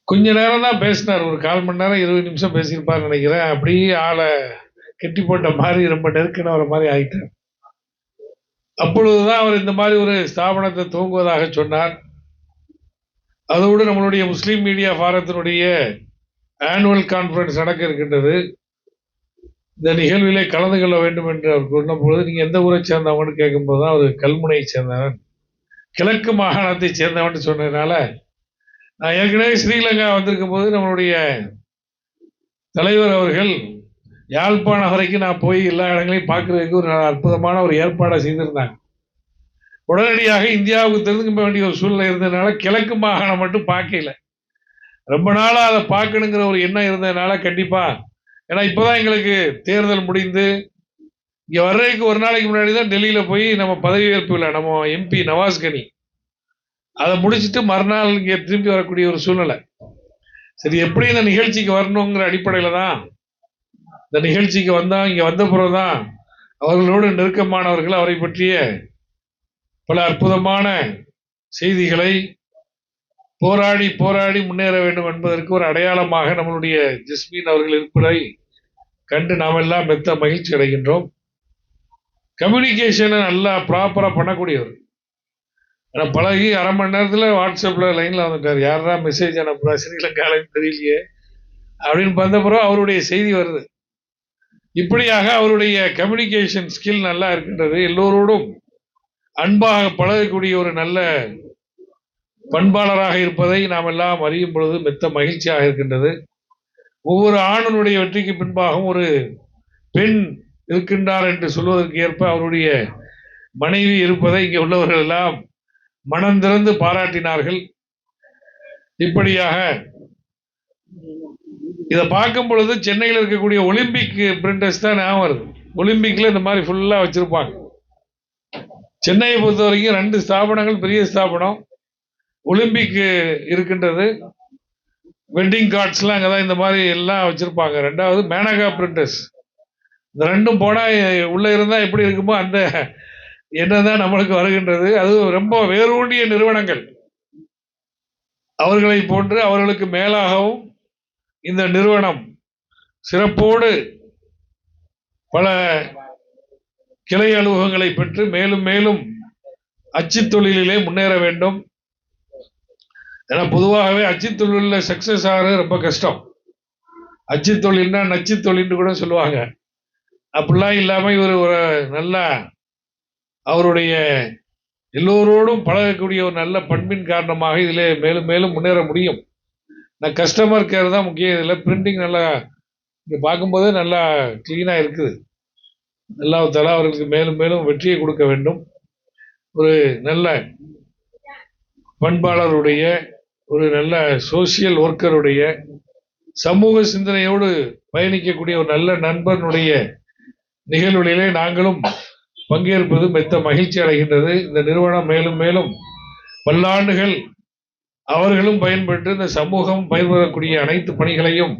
கொஞ்ச நேரம் தான் பேசினார், ஒரு 1/4 மணி நேரம் 20 நிமிஷம் பேசியிருப்பார்னு நினைக்கிறேன். அப்படியே ஆளை கெட்டி போட்ட மாதிரி ரொம்ப நெருக்கின ஒரு மாதிரி ஆயிட்டார். அப்பொழுதுதான் அவர் இந்த மாதிரி ஒரு ஸ்தாபனத்தை துவங்குவதாக சொன்னார். அதோடு நம்மளுடைய முஸ்லீம் மீடியா ஃபாரத்தினுடைய ஆனுவல் கான்ஃபரன்ஸ் நடக்க இருக்கின்றது. இந்த நிகழ்விலே கலந்து கொள்ள வேண்டும் என்று அவர் சொன்னபொழுது, நீங்கள் எந்த ஊரை சேர்ந்தவங்கன்னு கேட்கும்போது தான் அவர் கல்முனையை சேர்ந்தவன், கிழக்கு மாகாணத்தை சேர்ந்தவன் சொன்னதுனால, நான் ஏற்கனவே ஸ்ரீலங்கா வந்திருக்கும் போது நம்மளுடைய தலைவர் அவர்கள் யாழ்ப்பாணம் வரைக்கும் நான் போய் எல்லா இடங்களையும் பார்க்கறதுக்கு ஒரு அற்புதமான ஒரு ஏற்பாடை செய்திருந்தாங்க. உடனடியாக இந்தியாவுக்கு தெரிஞ்சுக்க வேண்டிய ஒரு சூழ்நிலை இருந்ததுனால கிழக்கு மாகாணம் மட்டும் பார்க்கல. ரொம்ப நாளாக அதை பார்க்கணுங்கிற ஒரு எண்ணம் இருந்ததுனால கண்டிப்பா, ஏன்னா இப்போதான் எங்களுக்கு தேர்தல் முடிந்து இங்கே வர்றதுக்கு ஒரு நாளைக்கு முன்னாடி தான் டெல்லியில் போய் நம்ம பதவியேற்பு விழா, நம்ம எம்பி நவாஸ் கனி அதை முடிச்சுட்டு மறுநாள் இங்கே திரும்பி வரக்கூடிய ஒரு சூழ்நிலை. சரி, எப்படி இந்த நிகழ்ச்சிக்கு வரணுங்கிற அடிப்படையில் தான் இந்த நிகழ்ச்சிக்கு வந்தால், இங்கே வந்த பிறகுதான் அவர்களோடு நெருக்கமானவர்கள் அவரை பற்றிய பல அற்புதமான செய்திகளை போராடி போராடி முன்னேற வேண்டும் என்பதற்கு ஒரு அடையாளமாக நம்மளுடைய ஜஸ்மீன் அவர்கள் இருப்பதை கண்டு நாம் எல்லாம் மெத்த மகிழ்ச்சி அடைகின்றோம். கம்யூனிகேஷனை நல்லா ப்ராப்பராக பண்ணக்கூடியவர். ஆனால் பழகி 1/2 மணி நேரத்தில் வாட்ஸ்அப்பில் லைனில் வந்துட்டார். யாரா மெசேஜ் அனுப்புறா ஸ்ரீலங்காலையும் தெரியலையே அப்படின்னு பார்த்தப்பறம் அவருடைய செய்தி வருது. இப்படியாக அவருடைய கம்யூனிகேஷன் ஸ்கில் நல்லா இருக்கின்றது. எல்லோரோடும் அன்பாக பழகக்கூடிய ஒரு நல்ல பண்பாளராக இருப்பதை நாம் எல்லாம் அறியும் பொழுது மெத்த மகிழ்ச்சியாக இருக்கின்றது. ஒவ்வொரு ஆணுடைய வெற்றிக்கு பின்பாகவும் ஒரு பெண் இருக்கின்றார் என்று சொல்வதற்கு ஏற்ப அவருடைய மனைவி இருப்பதை இங்கே உள்ளவர்கள் எல்லாம் மனம் திறந்து பாராட்டினார்கள். இப்படியாக இதை பார்க்கும் பொழுது சென்னையில் இருக்கக்கூடிய ஒலிம்பிக் பிரிண்டர்ஸ் தான் ஞாபகம் வருது. ஒலிம்பிக்ல இந்த மாதிரி ஃபுல்லா வச்சிருப்பாங்க. சென்னையை பொறுத்த வரைக்கும் 2 ஸ்தாபனங்கள், பெரிய ஸ்தாபனம் ஒலிம்பிக் இருக்கின்றது. வெட்டிங் கார்ட்ஸ்லாம் அங்கே தான் இந்த மாதிரி எல்லாம் வச்சிருப்பாங்க. 2வது மேனகா பிரிண்டர்ஸ். இந்த 2ம் போனால் உள்ளே இருந்தால் எப்படி இருக்குமோ அந்த என்னதான் நம்மளுக்கு வருகின்றது. அது ரொம்ப வேரூண்டிய நிறுவனங்கள். அவர்களை போன்று அவர்களுக்கு மேலாகவும் இந்த நிறுவனம் சிறப்போடு பல கிளை அலுவலகங்களை பெற்று மேலும் மேலும் அச்சு தொழிலிலே முன்னேற வேண்டும். ஏன்னா பொதுவாகவே அச்சு தொழிலில் சக்சஸ் ஆகிறது ரொம்ப கஷ்டம். அச்சு தொழில்னா நச்சு தொழில்னு கூட சொல்லுவாங்க. அப்படிலாம் இல்லாமல் இவர் ஒரு நல்ல அவருடைய எல்லோரோடும் பழகக்கூடிய ஒரு நல்ல பண்பின் காரணமாக இதிலே மேலும் மேலும் முன்னேற முடியும். நான் கஸ்டமர் கேர் தான் முக்கியம். இதில் பிரிண்டிங் நல்லா இங்கே பார்க்கும்போதே நல்லா கிளீனாக இருக்குது. அல்லாஹ் அவர்களுக்கு மேலும் மேலும் வெற்றியை கொடுக்க வேண்டும். ஒரு நல்ல பண்பாளருடைய, ஒரு நல்ல சோசியல் ஒர்க்கருடைய, சமூக சிந்தனையோடு பயணிக்கக்கூடிய ஒரு நல்ல நண்பனுடைய நிகழ்வுகளிலே நாங்களும் பங்கேற்பது மெத்த மகிழ்ச்சி அடைகின்றது. இந்த நிறுவனம் மேலும் மேலும் பல்லாண்டுகள் அவர்களும் பயன்பெற்று இந்த சமூகம் பயன்பெறக்கூடிய அனைத்து பணிகளையும்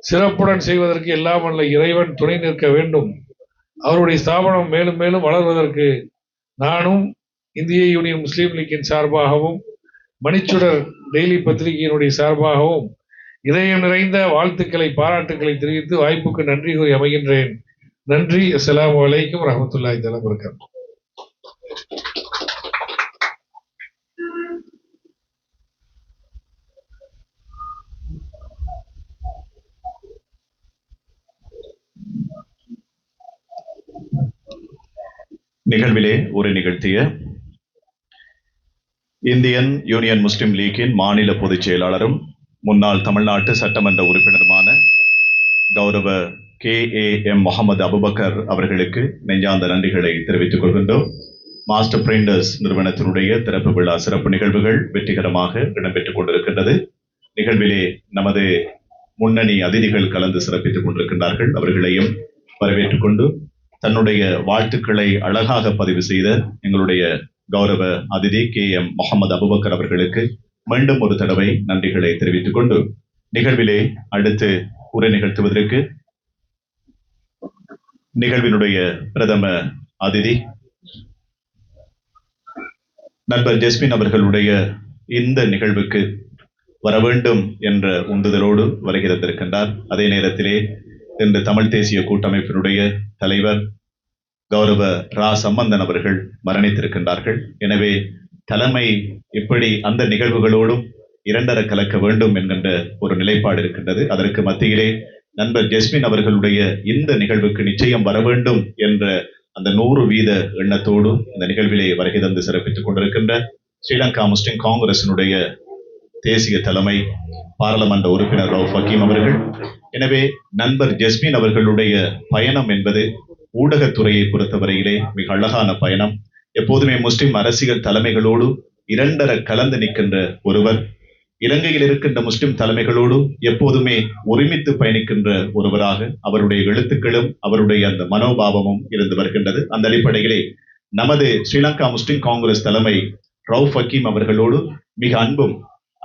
சிறப்புடன் செய்வதற்கு எல்லாம் வல்ல இறைவன் துணை நிற்க வேண்டும். அவருடைய ஸ்தாபனம் மேலும் மேலும் வளர்வதற்கு நானும் இந்திய யூனியன் முஸ்லீம் லீக்கின் சார்பாகவும் மணிச்சுடர் டெய்லி பத்திரிகையினுடைய சார்பாகவும் இதயம் நிறைந்த வாழ்த்துக்களை, பாராட்டுக்களை தெரிவித்து வாய்ப்புக்கு நன்றி கூறி அமைகின்றேன். நன்றி. அஸ்ஸலாமு அலைக்கும் வரஹ்மத்துல்லாஹி தஆலா வபரகாத்துஹு. நிகழ்விலே உரை நிகழ்த்திய இந்தியன் யூனியன் முஸ்லிம் லீக்கின் மாநில பொதுச் செயலாளரும் முன்னாள் தமிழ்நாட்டு சட்டமன்ற உறுப்பினருமான கௌரவ KAM முகமது அபுபக்கர் அவர்களுக்கு நெஞ்சார்ந்த நன்றிகளை தெரிவித்துக் கொள்கின்றோம். மாஸ்டர் பிரிண்டர்ஸ் நிறுவனத்தினுடைய திறப்பு விழா சிறப்பு நிகழ்வுகள் வெற்றிகரமாக இடம்பெற்றுக் கொண்டிருக்கின்றது. நிகழ்விலே நமது முன்னணி அதிதிகள் கலந்து சிறப்பித்துக் கொண்டிருக்கின்றார்கள். அவர்களையும் வரவேற்றுக் கொண்டு தன்னுடைய வாழ்த்துக்களை அழகாக பதிவு செய்த எங்களுடைய கௌரவ அதிதி KM முகமது அபுபக்கர் அவர்களுக்கு மீண்டும் ஒரு தடவை நன்றிகளை தெரிவித்துக் கொண்டு நிகழ்விலே அடுத்து உரை நிகழ்த்துவதற்கு நிகழ்வினுடைய பிரதம அதிதி நண்பர் ஜஸ்மின் அவர்களுடைய இந்த நிகழ்வுக்கு வர வேண்டும் என்ற உந்துதலோடு வருகை தந்திருக்கின்றார். அதே நேரத்திலே இன்று தமிழ் தேசிய கூட்டமைப்பினுடைய தலைவர் கௌரவ சம்பந்தன் அவர்கள் மரணித்திருக்கின்றார்கள். எனவே தலைமை இப்படி அந்த நிகழ்வுகளோடும் இரண்டர கலக்க வேண்டும் என்கின்ற ஒரு நிலைப்பாடு இருக்கின்றது. அதற்கு மத்தியிலே நண்பர் ஜஸ்மின் அவர்களுடைய இந்த நிகழ்வுக்கு நிச்சயம் வர வேண்டும் என்ற அந்த 100% எண்ணத்தோடு இந்த நிகழ்விலே வருகை தந்து சிறப்பித்துக் கொண்டிருக்கின்ற ஸ்ரீலங்கா முஸ்லிம் காங்கிரசினுடைய தேசிய தலைமை பாராளுமன்ற உறுப்பினர் ரவுஃப் ஹக்கீம் அவர்கள். எனவே நண்பர் ஜஸ்மின் அவர்களுடைய பயணம் என்பது ஊடகத்துறையை பொறுத்தவரையிலே மிக அழகான பயணம். எப்போதுமே முஸ்லிம் அரசியல் தலைமைகளோடு இரண்டர கலந்து நிற்கின்ற ஒருவர், இலங்கையில் இருக்கின்ற முஸ்லிம் தலைமைகளோடு எப்போதுமே ஒருமித்து பயணிக்கின்ற ஒருவராக அவருடைய எழுத்துக்களும் அவருடைய அந்த மனோபாவமும் இருந்து வருகின்றது. அந்த அடிப்படையிலே நமது ஸ்ரீலங்கா முஸ்லிம் காங்கிரஸ் தலைமை ரவுஃப் ஹக்கீம் அவர்களோடு மிக அன்பும்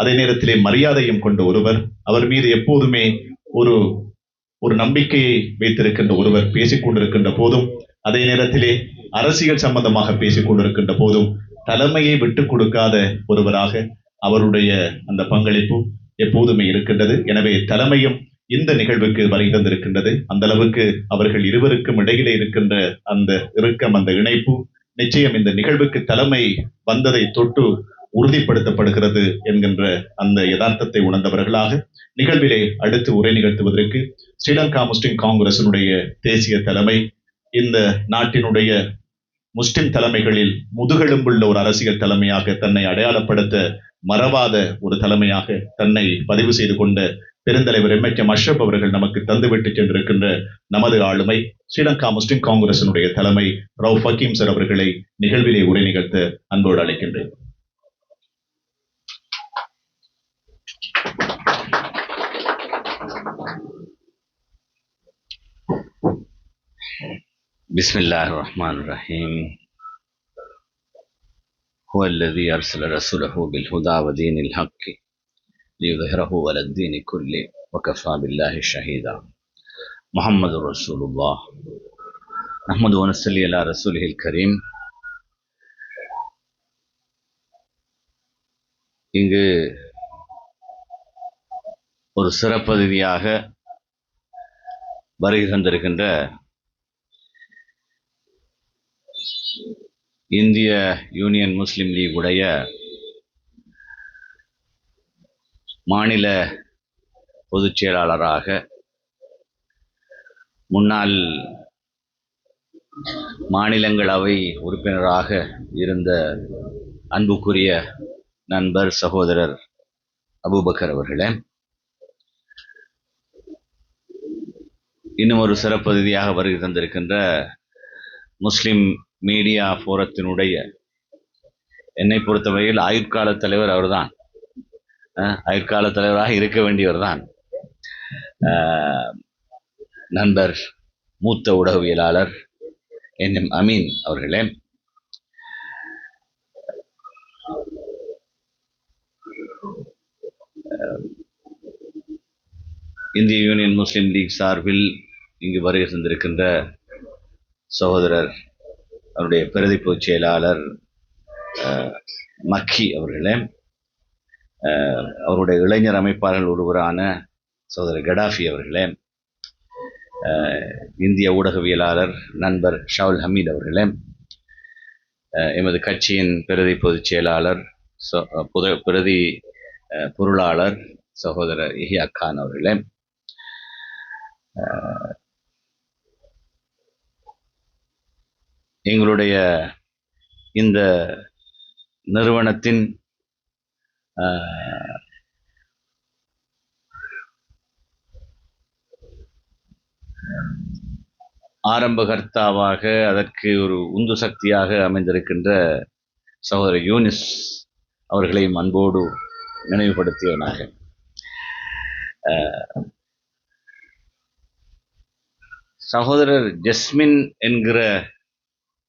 அதே நேரத்திலே மரியாதையும் கொண்ட ஒருவர். அவர் மீது எப்போதுமே ஒரு நம்பிக்கையை வைத்திருக்கின்ற ஒருவர். பேசிக் கொண்டிருக்கின்ற போதும் அதே நேரத்திலே அரசியல் சம்பந்தமாக பேசிக் கொண்டிருக்கின்ற போதும் தலைமையை விட்டுக் கொடுக்காத ஒருவராக அவருடைய அந்த பங்களிப்பு எப்போதுமே இருக்கின்றது. எனவே தலைமையும் இந்த நிகழ்வுக்கு வருகை தந்திருக்கின்றது. அந்த அளவுக்கு அவர்கள் இருவருக்கும் இடையிலே இருக்கின்ற அந்த இறுக்கம், அந்த இணைப்பு நிச்சயம் இந்த நிகழ்வுக்கு தலைமை வந்ததை தொட்டு உறுதிப்படுத்தப்படுகிறது என்கின்ற அந்த யதார்த்தத்தை உணர்ந்தவர்களாக நிகழ்விலே அடுத்து உரை நிகழ்த்துவதற்கு ஸ்ரீலங்கா முஸ்லிம் காங்கிரசினுடைய தேசிய தலைமை, இந்த நாட்டினுடைய முஸ்லிம் தலைமைகளில் முதுகெலும்புள்ள ஒரு அரசியல் தலைமையாக தன்னை அடையாளப்படுத்த மறவாத ஒரு தலைமையாக தன்னை பதிவு செய்து கொண்ட பெருந்தலைவர் MHM அஷ்ரப் அவர்கள் நமக்கு தந்துவிட்டு சென்றிருக்கின்ற நமது ஆளுமை ஸ்ரீலங்கா முஸ்லிம் காங்கிரசினுடைய தலைமை ரவுஃப் ஹக்கீம் சார் அவர்களை நிகழ்விலே உரை நிகழ்த்த அன்போடு அழைக்கின்றேன். بسم الله الرحمن الرحيم. هو الذي أرسل رسوله بالهدى ودين الحق ليظهره على الدين كله وكفى بالله شهيدا. محمد رسول الله. نحمده ونصلي على رسوله الكريم. இங்கு ஒரு சிறப்பதிதியாக வருகை தந்திருக்கின்ற இந்திய யூனியன் முஸ்லிம் லீக் உடைய மாநில பொதுச் செயலாளராக, முன்னாள் மாநிலங்களவை உறுப்பினராக இருந்த அன்புக்குரிய நண்பர் சகோதரர் அபூபக்கர் அவர்களே, இன்னும் ஒரு சிறப்பதிதியாக வருகை தந்திருக்கின்ற முஸ்லிம் மீடியா போரத்தினுடைய, என்னை பொறுத்தவரையில் ஆயுட்கால தலைவர் அவர்தான், ஆயுட்கால தலைவராக இருக்க வேண்டியவர் தான், நண்பர் மூத்த ஊடகவியலாளர் NM அமீன் அவர்களே, இந்திய யூனியன் முஸ்லிம் லீக் சார்பில் இங்கு வருகை தந்திருக்கின்ற சகோதரர் அவருடைய பிரதி பொதுச் செயலாளர் மக்கி அவர்களே, அவருடைய இளைஞர் அமைப்பாளர்கள் ஒருவரான சகோதரர் கடாஃபி அவர்களே, இந்திய ஊடகவியலாளர் நண்பர் ஷவுல் ஹமீத் அவர்களே, எமது கட்சியின் பிரதி பொதுச் செயலாளர் பிரதி பொருளாளர் சகோதரர் இஹ்யா கான் அவர்களே, எங்களுடைய இந்த நிறுவனத்தின் அஹ், ஆரம்பகர்த்தாவாக அதற்கு ஒரு உந்து சக்தியாக அமைந்திருக்கின்ற சகோதரர் யூனிஸ் அவர்களையும் அன்போடு நினைவுபடுத்தியவனாக சகோதரர் ஜஸ்மின் என்கிற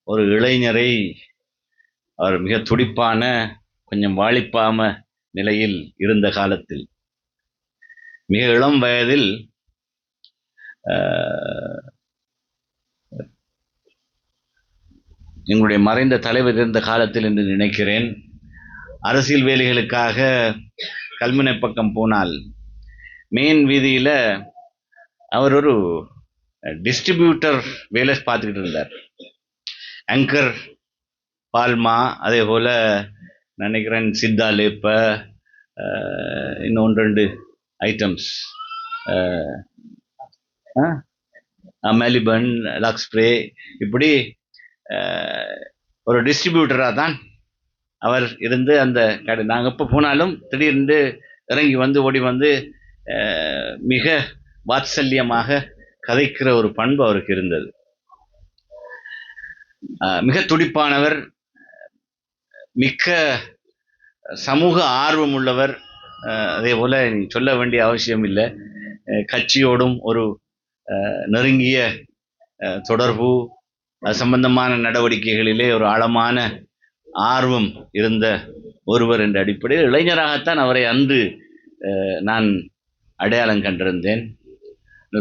ஒரு இளைஞரை அவர் மிக துடிப்பான கொஞ்சம் வாலிப்பாம நிலையில் இருந்த காலத்தில் மிக இளம் வயதில் எங்களுடைய மறைந்த தலைவர் இருந்த காலத்தில் என்று நினைக்கிறேன் அரசியல் வேலைகளுக்காக கல்முனை பக்கம் போனால் மெயின் வீதியில் அவர் ஒரு டிஸ்ட்ரிபியூட்டர் வேலை பார்த்துக்கிட்டு இருந்தார். ஆங்கர் பால்மா, அதே போல் நினைக்கிறேன் சித்தா லேப்ப, இன்னொன்று ரெண்டு ஐட்டம்ஸ், மெலிபன் லக்ஸ் ஸ்ப்ரே, இப்படி ஒரு டிஸ்ட்ரிபியூட்டராக தான் அவர் இருந்து அந்த கடை நாங்கள் எப்போ போனாலும் திடீர்னு இறங்கி வந்து ஓடி வந்து மிக வாத்சல்யமாக கதைக்கிற ஒரு பண்பு அவருக்கு இருந்தது. மிக துடிப்பானவர், மிக்க சமூக ஆர்வம் உள்ளவர். அதே போல் சொல்ல வேண்டிய அவசியம் இல்லை, கட்சியோடும் ஒரு நெருங்கிய தொடர்பு, அது சம்பந்தமான நடவடிக்கைகளிலே ஒரு ஆழமான ஆர்வம் இருந்த ஒருவர் என்ற அடிப்படையில் இளைஞராகத்தான் அவரை அன்று நான் அடையாளம் கண்டிருந்தேன்.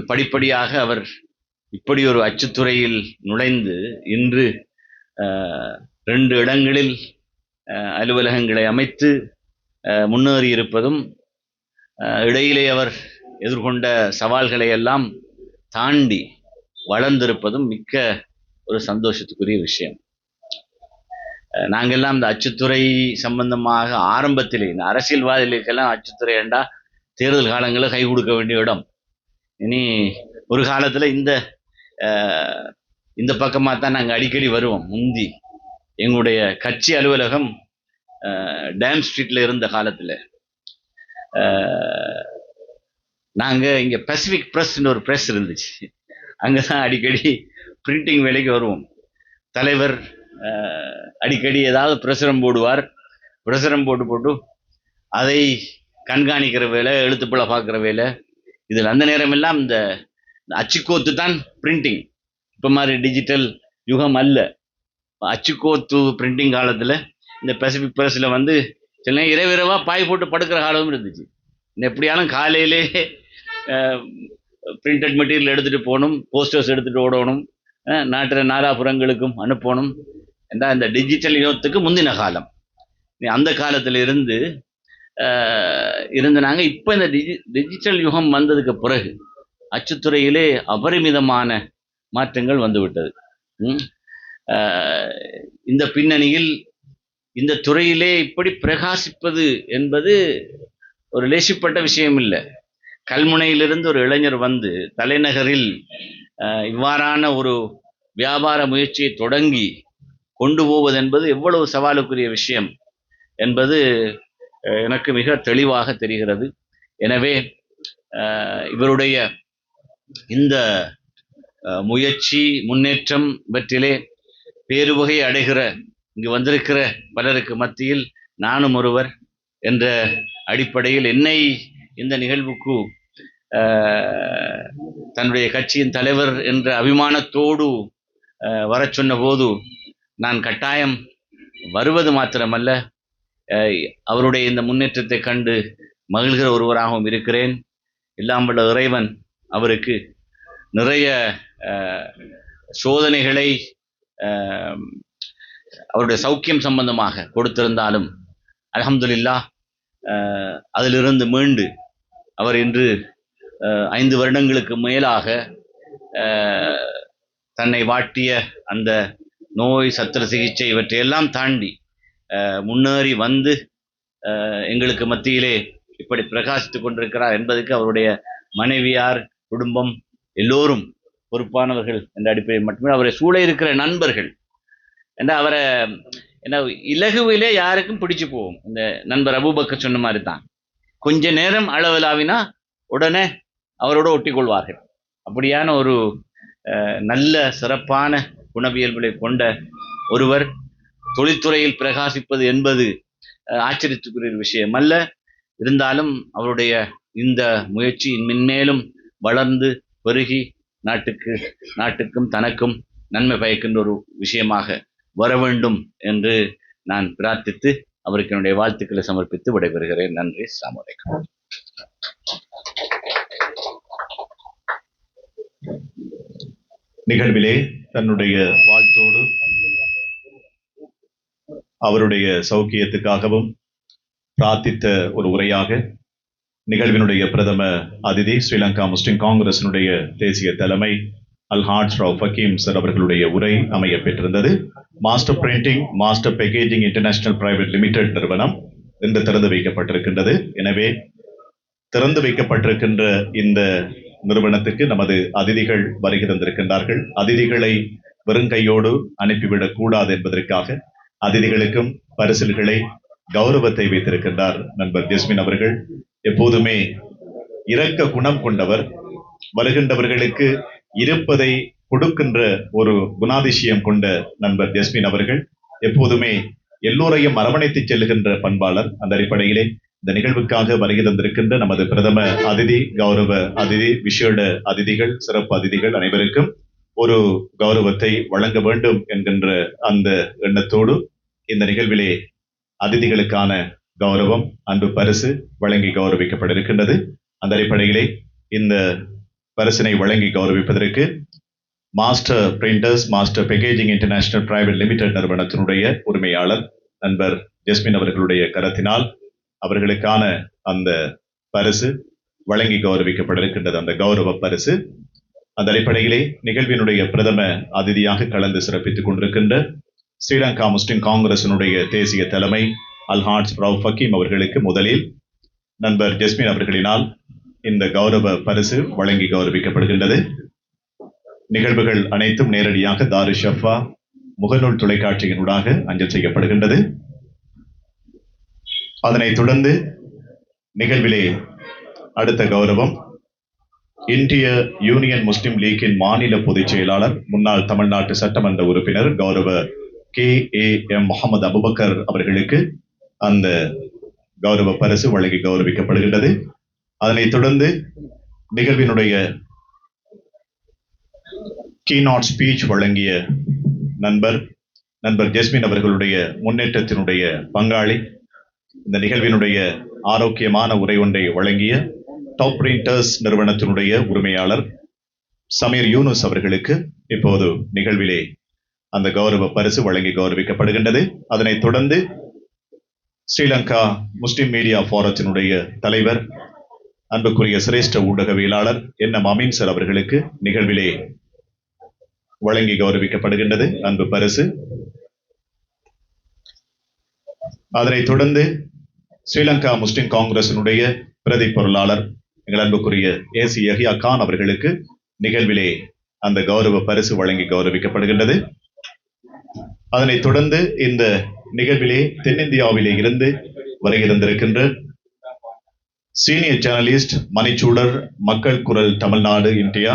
படிப்படியாக அவர் இப்படி ஒரு அச்சுத்துறையில் நுழைந்து இன்று 2 இடங்களில் அலுவலகங்களை அமைத்து முன்னேறி இருப்பதும், இடையிலே அவர் எதிர்கொண்ட சவால்களை எல்லாம் தாண்டி வளர்ந்திருப்பதும் மிக்க ஒரு சந்தோஷத்துக்குரிய விஷயம். நாங்கெல்லாம் இந்த அச்சுத்துறை சம்பந்தமாக ஆரம்பத்திலே இந்த அரசியல்வாதிகளுக்கெல்லாம் அச்சுத்துறை ஏண்டா தேர்தல் காலங்களில் கை கொடுக்க வேண்டிய இடம். இனி ஒரு காலத்தில் இந்த பக்கமாக தான் நாங்கள் அடிக்கடி வருவோம். முந்தி எங்களுடைய கட்சி அலுவலகம் டேம் ஸ்ட்ரீட்டில் இருந்த காலத்தில் நாங்கள் இங்கே பசிபிக் ப்ரெஸ்ன்னு ஒரு ப்ரெஸ் இருந்துச்சு, அங்கே தான் அடிக்கடி பிரிண்டிங் வேலைக்கு வருவோம். தலைவர் அடிக்கடி ஏதாவது பிரசுரம் போடுவார். பிரசுரம் போட்டு அதை கண்காணிக்கிற வேலை, எழுத்துப்பிழை பார்க்குற வேலை. இதில் அந்த நேரமெல்லாம் இந்த அச்சுக்கோத்து தான் பிரிண்டிங். இப்போ மாதிரி டிஜிட்டல் யுகம் அல்ல. அச்சுக்கோத்து பிரிண்டிங் காலத்தில் இந்த பசிபிக் ப்ரெஸ்ஸில் வந்து சில இரவிரவாக பாய் போட்டு படுக்கிற காலமும் இருந்துச்சு. எப்படியாலும் காலையிலே பிரிண்டட் மெட்டீரியல் எடுத்துகிட்டு போகணும், போஸ்டர்ஸ் எடுத்துகிட்டு ஓடணும், நாட்டில் நாலாபுரங்களுக்கும் அனுப்பணும். என்றால் இந்த டிஜிட்டல் யுகத்துக்கு முந்தின காலம். அந்த காலத்தில் இருந்து நாங்கள் இப்போ இந்த டிஜிட்டல் யுகம் வந்ததுக்கு பிறகு அச்சுத்துறையிலே அபரிமிதமான மாற்றங்கள் வந்துவிட்டது. இந்த பின்னணியில் இந்த துறையிலே இப்படி பிரகாசிப்பது என்பது ஒரு லேசிப்பட்ட விஷயம் இல்லை. கல்முனையிலிருந்து ஒரு இளைஞர் வந்து தலைநகரில் இவ்வாறான ஒரு வியாபார முயற்சியை தொடங்கி கொண்டு போவது என்பது எவ்வளவு சவாலுக்குரிய விஷயம் என்பது எனக்கு மிக தெளிவாக தெரிகிறது. எனவே இவருடைய இந்த முயற்சி, முன்னேற்றம் இவற்றிலே பேருவகை அடைகிற இங்கு வந்திருக்கிற பலருக்கு மத்தியில் நானும் ஒருவர் என்ற அடிப்படையில் என்னை இந்த நிகழ்வுக்கு தன்னுடைய கட்சியின் தலைவர் என்ற அபிமானத்தோடு வர சொன்ன போது நான் கட்டாயம் வருவது மாத்திரமல்ல, அவருடைய இந்த முன்னேற்றத்தை கண்டு மகிழ்கிற ஒருவராகவும் இருக்கிறேன். எல்லாம் வல்ல இறைவன் அவருக்கு நிறைய சோதனைகளை அவருடைய சௌக்கியம் சம்பந்தமாக கொடுத்திருந்தாலும் அல்ஹம்துலில்லாஹ் அதிலிருந்து மீண்டு அவர் இன்று 5 வருடங்களுக்கு மேலாக தன்னை வாட்டிய அந்த நோய், சத்திர சிகிச்சை இவற்றையெல்லாம் தாண்டி முன்னேறி வந்து எங்களுக்கு மத்தியிலே இப்படி பிரகாசித்து கொண்டிருக்கிறார் என்பதற்கு அவருடைய மனைவியார், குடும்பம் எல்லோரும் பொறுப்பானவர்கள் என்ற அடிப்படையில் மட்டுமே அவரை சூழ இருக்கிற நண்பர்கள் என்ற அவரை ஏன்னா இலகுவிலே யாருக்கும் பிடிச்சு போகும். இந்த நண்பர் அபூபக்கர் சொன்ன மாதிரி தான், கொஞ்ச நேரம் அளவலாவினா உடனே அவரோட ஒட்டி கொள்வார்கள். அப்படியான ஒரு நல்ல சிறப்பான குணவியல்களை கொண்ட ஒருவர் தொழில்துறையில் பிரகாசிப்பது என்பது ஆச்சரியத்துக்குரிய விஷயம் அல்ல. இருந்தாலும் அவருடைய இந்த முயற்சி மென்மேலும் வளர்ந்து பெருகி நாட்டுக்கும் தனக்கும் நன்மை பயக்கின்ற ஒரு விஷயமாக வர வேண்டும் என்று நான் பிரார்த்தித்து அவருக்கு என்னுடைய வாழ்த்துக்களை சமர்ப்பித்து விடைபெறுகிறேன். நன்றி. அஸ்ஸலாமு அலைக்கும். நிகழ்விலே தன்னுடைய வாழ்த்தோடு அவருடைய சௌக்கியத்துக்காகவும் பிரார்த்தித்த ஒரு உரையாக நிகழ்வினுடைய பிரதம அதிதி ஸ்ரீலங்கா முஸ்லிம் காங்கிரசினுடைய தேசிய தலைமை அல்ஹாஜ் ராவ் ஃபக்கீம் சார் அவர்களுடைய உரை அமைய பெற்றிருந்தது. Master printing master packaging international private limited நிறுவனம் இன்று திறந்து வைக்கப்பட்டிருக்கின்றது. எனவே திறந்து வைக்கப்பட்டிருக்கின்ற இந்த நிறுவனத்துக்கு நமது அதிதிகள் வருகை தந்திருக்கின்றார்கள். அதிதிகளை வெறுங்கையோடு அனுப்பிவிடக் கூடாது என்பதற்காக அதிதிகளுக்கும் பரிசில்களை கௌரவத்தை வைத்திருக்கின்றார் நண்பர் ஜஸ்மின் அவர்கள். எப்போதுமே இரக்க குணம் கொண்டவர், வருகின்றவர்களுக்கு இருப்பதை கொடுக்கின்ற ஒரு குணாதிசயம் கொண்ட நண்பர் ஜஸ்மின் அவர்கள் எப்போதுமே எல்லோரையும் அரவணைத்து செல்லுகின்ற பண்பாளர். அந்த அடிப்படையிலே இந்த நிகழ்வுக்காக வருகை தந்திருக்கின்ற நமது பிரதம அதிதி, கௌரவ அதிதி, விசேட அதிதிகள், சிறப்பு அதிதிகள் அனைவருக்கும் ஒரு கௌரவத்தை வழங்க வேண்டும் என்கின்ற அந்த எண்ணத்தோடு இந்த நிகழ்விலே அதிதிகளுக்கான கௌரவம், அன்பு பரிசு வழங்கி கௌரவிக்கப்பட இருக்கின்றது. அந்த அடிப்படையிலே இந்த பரிசினை வழங்கி கௌரவிப்பதற்கு master printers master packaging international private limited நிறுவனத்தினுடைய உரிமையாளர் நண்பர் ஜஸ்மின் அவர்களுடைய கரத்தினால் அவர்களுக்கான அந்த பரிசு வழங்கி கௌரவிக்கப்பட இருக்கின்றது. அந்த கௌரவ பரிசு அந்த அடிப்படையிலே நிகழ்வினுடைய பிரதம அதிதியாக கலந்து சிறப்பித்துக் கொண்டிருக்கின்ற ஸ்ரீலங்கா முஸ்லிம் காங்கிரசினுடைய தேசிய தலைமை அல்ஹாஜ் ராவ் ஃபக்கீம் அவர்களுக்கு முதலில் நண்பர் ஜஸ்மின் அவர்களினால் இந்த கௌரவ பரிசு வழங்கி கௌரவிக்கப்படுகின்றது. நிகழ்வுகள் அனைத்தும் நேரடியாக தாரு ஷஃபா முகநூல் தொலைக்காட்சியினூடாக அஞ்சல் செய்யப்படுகின்றது. அதனைத் தொடர்ந்து நிகழ்விலே அடுத்த கௌரவம் இந்திய யூனியன் முஸ்லிம் லீக்கின் மாநில பொதுச் செயலாளர், முன்னாள் தமிழ்நாட்டு சட்டமன்ற உறுப்பினர் கௌரவ KAM முகமது அபுபக்கர் அவர்களுக்கு அந்த கௌரவ பரிசு வழங்கி கௌரவிக்கப்படுகின்றது. அதனைத் தொடர்ந்து நிகழ்வினுடைய கீநாட் ஸ்பீச் வழங்கிய நண்பர் ஜஸ்மின் அவர்களுடைய முன்னேற்றத்தினுடைய பங்காளி, இந்த நிகழ்வினுடைய ஆரோக்கியமான உரை ஒன்றை வழங்கிய டாப் பிரிண்டர்ஸ் நிறுவனத்தினுடைய உரிமையாளர் சமீர் யூனுஸ் அவர்களுக்கு இப்போது நிகழ்விலே அந்த கௌரவ பரிசு வழங்கி கௌரவிக்கப்படுகின்றது. அதனைத் தொடர்ந்து ஸ்ரீலங்கா முஸ்லிம் மீடியா போரத்தினுடைய தலைவர் அன்புக்குரிய சிரேஷ்ட ஊடகவியலாளர் NM அமீன் சார் அவர்களுக்கு நிகழ்விலே வழங்கி கௌரவிக்கப்படுகின்றது அன்பு பரிசு. அதனைத் தொடர்ந்து ஸ்ரீலங்கா முஸ்லிம் காங்கிரசினுடைய பிரதி பொருளாளர் எங்கள் அன்புக்குரிய AC யஹ்யா கான் அவர்களுக்கு நிகழ்விலே அந்த கௌரவ பரிசு வழங்கி கௌரவிக்கப்படுகின்றது. அதனைத் தொடர்ந்து இந்த நிகழ்விலே தென்னிந்தியாவிலே இருந்து வருகை தந்திருக்கின்ற senior journalist Manichudar, Makkal Kural Tamil Nadu India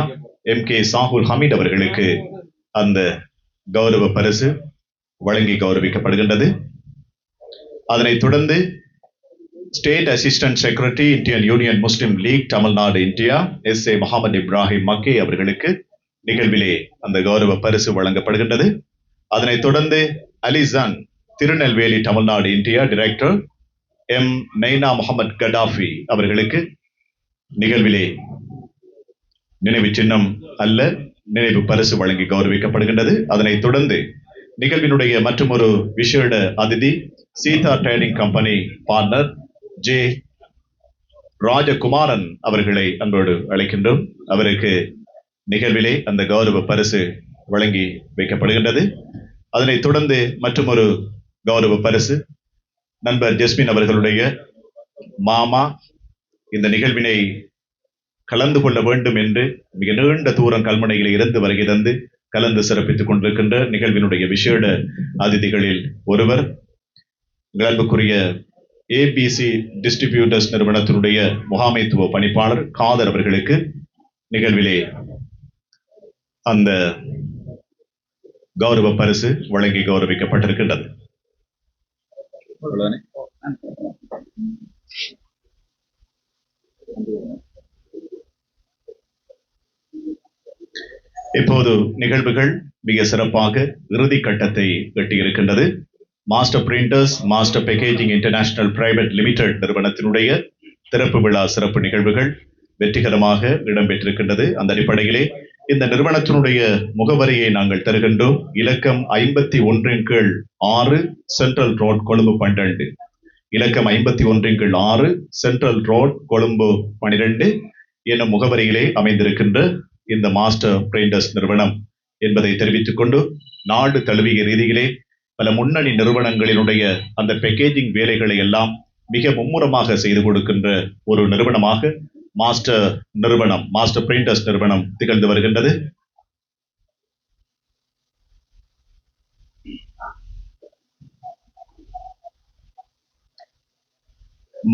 MK Sahul Hameed அவர்களுக்கு அந்த கௌரவ பரிசு வழங்கி கௌரவிக்கப்படுகின்றது. அதனைத் தொடர்ந்து state assistant secretary Indian Union Muslim League Tamil Nadu India SA Mohammed Ibrahim Makke அவர்களுக்கு நிகழ்விலே அந்த கௌரவ பரிசு வழங்கப்படுகின்றது. அதனைத் தொடர்ந்து Alisan Tirunelveli Tamil Nadu India director M Naina Mohammed Gaddafi அவர்களுக்கு நிகழ்விலே நினைவு சின்னம் அல்ல நினைவு பரிசு வழங்கி கௌரவிக்கப்படுகின்றது. அதனைத் தொடர்ந்து நிகழ்வினுடைய மற்றொரு விசேட அதிதி Seetha trading company partner J Rajakumaran அவர்களை அன்போடு அழைக்கின்றோம். அவருக்கு நிகழ்விலே அந்த கௌரவ பரிசு வழங்கி வைக்கப்படுகின்றது. அதனைத் தொடர்ந்து மற்றொரு கௌரவ பரிசு நண்பர் ஜஸ்மின் அவர்களுடைய மாமா இந்த நிகழ்வினை கலந்து கொள்ள வேண்டும் என்று மிக நீண்ட தூரம் கல்முனையில் இருந்து வருகை தந்து கலந்து சிறப்பித்துக் கொண்டிருக்கின்ற நிகழ்வினுடைய விசேட அதிதிகளில் ஒருவர் அன்புக்குரிய ஏபிசி டிஸ்ட்ரிபியூட்டர்ஸ் நிறுவனத்தினுடைய முகாமைத்துவ பணிப்பாளர் காதர் அவர்களுக்கு நிகழ்விலே அந்த கௌரவ பரிசு வழங்கி கௌரவிக்கப்பட்டிருக்கின்றது. இப்போது நிகழ்வுகள் மிக சிறப்பாக இறுதி கட்டத்தை எட்டியிருக்கின்றது. Master printers master packaging international private limited நிறுவனத்தினுடைய திறப்பு விழா சிறப்பு நிகழ்வுகள் வெற்றிகரமாக இடம்பெற்றிருக்கின்றது. அந்த அடிப்படையிலே இந்த நிறுவனத்தினுடைய முகவரியை நாங்கள் தருகின்றோம். இலக்கம் 51/6 சென்ட்ரல் ரோட் கொழும்பு 12, இலக்கம் 51/6 சென்ட்ரல் ரோட் கொழும்பு 12 என்னும் முகவரியிலே அமைந்திருக்கின்ற இந்த மாஸ்டர் பிரிண்டர்ஸ் நிறுவனம் என்பதை தெரிவித்துக் கொண்டு, நாடு தழுவிய ரீதியிலே பல முன்னணி நிறுவனங்களினுடைய அந்த பேக்கேஜிங் வேலைகளை எல்லாம் மிக மும்முரமாக செய்து கொடுக்கின்ற ஒரு நிறுவனமாக மாஸ்டர் பிரிண்டர்ஸ் நிறுவனம் திகழ்ந்து வருகின்றது.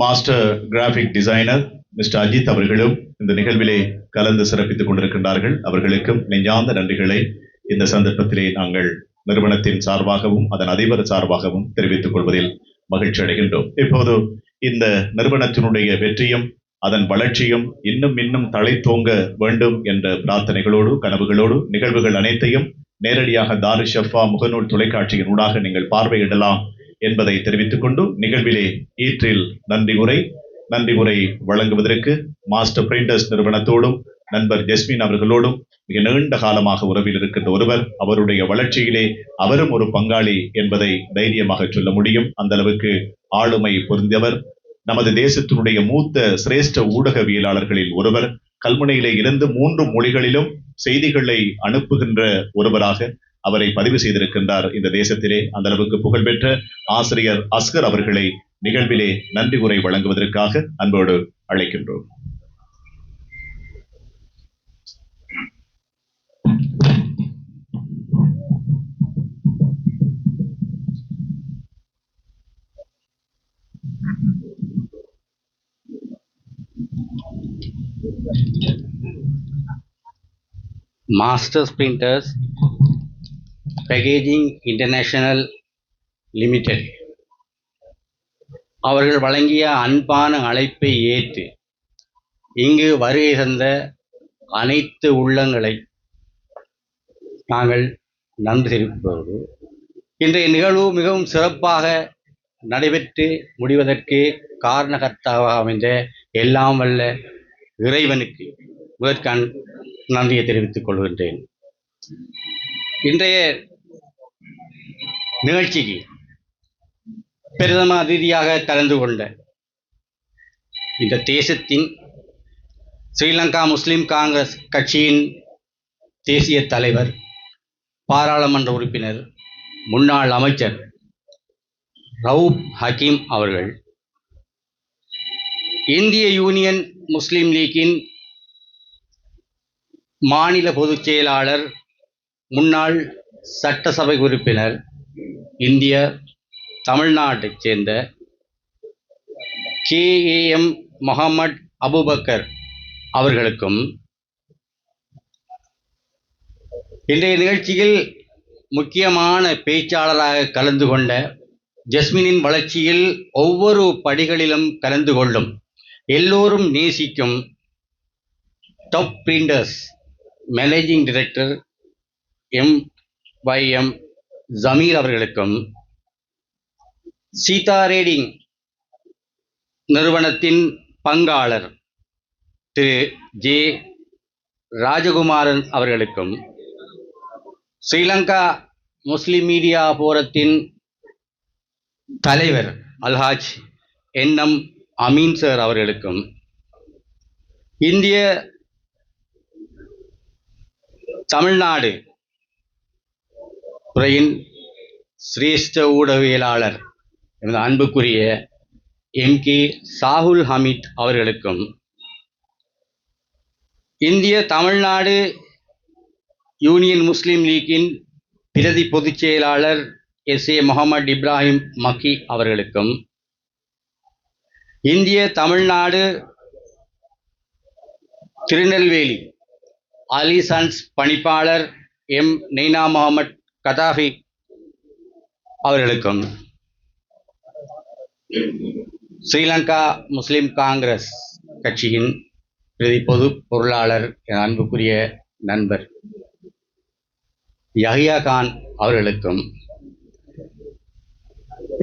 Master graphic designer mister Ajith அவர்களும் இந்த நிகழ்விலே கலந்து சிறப்பித்துக் கொண்டிருக்கின்றார்கள். அவர்களுக்கும் நெஞ்சார்ந்த நன்றிகளை இந்த சந்தர்ப்பத்திலே நாங்கள் நிறுவனத்தின் சார்பாகவும் அதன் அதிபர் சார்பாகவும் தெரிவித்துக் கொள்வதில் மகிழ்ச்சி அடைகின்றோம். இப்போது இந்த நிறுவனத்தினுடைய வெற்றியும் அதன் வளர்ச்சியும் இன்னும் தழைத்தோங்க வேண்டும் என்ற பிரார்த்தனைகளோடு கனவுகளோடு நிகழ்வுகள் அனைத்தையும் நேரடியாக தாரு ஷஃபா முகநூல் தொலைக்காட்சியின் ஊடாக நீங்கள் பார்வையிடலாம் என்பதை தெரிவித்துக் கொண்டு, நிகழ்விலே ஈற்றில் நன்றி உரை வழங்குவதற்கு மாஸ்டர் பிரிண்டர்ஸ் நிறுவனத்தோடும் நண்பர் ஜஸ்மின் அவர்களோடும் மிக நீண்ட காலமாக உறவில் இருக்கின்ற ஒருவர். அவருடைய வளர்ச்சியிலே அவரும் ஒரு பங்காளி என்பதை தைரியமாக சொல்ல முடியும். அந்த அளவுக்கு ஆளுமை பொருந்தியவர். நமது தேசத்தினுடைய மூத்த சிரேஷ்ட ஊடகவியலாளர்களில் ஒருவர். கல்முனையிலே இருந்து 3 மொழிகளிலும் செய்திகளை அனுப்புகின்ற ஒருவராக அவரை பதிவு செய்திருக்கின்றார் இந்த தேசத்திலே. அந்த அளவுக்கு புகழ்பெற்ற ஆசிரியர் அஸ்கர் அவர்களை நிகழ்விலே நன்றி உரை வழங்குவதற்காக அன்போடு அழைக்கின்றோம். Masters printers packaging international limited அவர்கள் வழங்கிய அன்பான அழைப்பை ஏற்று இங்கு வருகை தந்த அனைத்து உள்ளங்களை நாங்கள் நன்றி தெரிவிப்பதோடு, இன்றைய நிகழ்வு மிகவும் சிறப்பாக நடைபெற்று முடிவதற்கு காரணகர்த்தாக அமைந்த எல்லாம் வல்ல இறைவனுக்கு முதற்கண் நன்றியை தெரிவித்துக் கொள்கின்றேன். இன்றைய நிகழ்ச்சிக்கு பிரதம அதிதியாக கலந்து கொண்ட இந்த தேசத்தின் ஸ்ரீலங்கா முஸ்லிம் காங்கிரஸ் கட்சியின் தேசிய தலைவர், பாராளுமன்ற உறுப்பினர், முன்னாள் அமைச்சர் ரவுப் ஹக்கீம் அவர்கள், இந்திய யூனியன் முஸ்லிம் லீக்கின் மாநில பொதுச் செயலாளர், முன்னாள் சட்டசபை உறுப்பினர், இந்திய தமிழ்நாட்டைச் சேர்ந்த KAM முகமது அபுபக்கர் அவர்களுக்கும், இன்றைய நிகழ்ச்சியில் முக்கியமான பேச்சாளராக கலந்து கொண்ட, ஜஸ்மினின் வளர்ச்சியில் ஒவ்வொரு படிகளிலும் கலந்து கொள்ளும், எல்லோரும் நேசிக்கும் top printers managing director MYM Zameer அவர்களுக்கும், சீதா ரேடிங் நிறுவனத்தின் பங்காளர் திரு J ராஜகுமாரன் அவர்களுக்கும், ஸ்ரீலங்கா முஸ்லிம் மீடியா போரத்தின் தலைவர் அல்ஹாஜ் NM அமீன் சார் அவர்களுக்கும், இந்திய தமிழ்நாடு துறையின் சிரேஷ்ட ஊடகவியலாளர் எனது அன்புக்குரிய MK சாகுல் ஹமீத் அவர்களுக்கும், இந்திய தமிழ்நாடு யூனியன் முஸ்லீம் லீக்கின் பிரதி பொதுச் செயலாளர் SA முகமது இப்ராஹிம் மக்கி அவர்களுக்கும், இந்திய தமிழ்நாடு திருநெல்வேலி அலி சன்ஸ் பணிப்பாளர் நெய்னா முகமது கதாஃபி அவர்களுக்கும், ஸ்ரீலங்கா முஸ்லிம் காங்கிரஸ் கட்சியின் பிரதி பொது பொருளாளர் என் அன்புக்குரிய நண்பர் யஹ்யா கான் அவர்களுக்கும்,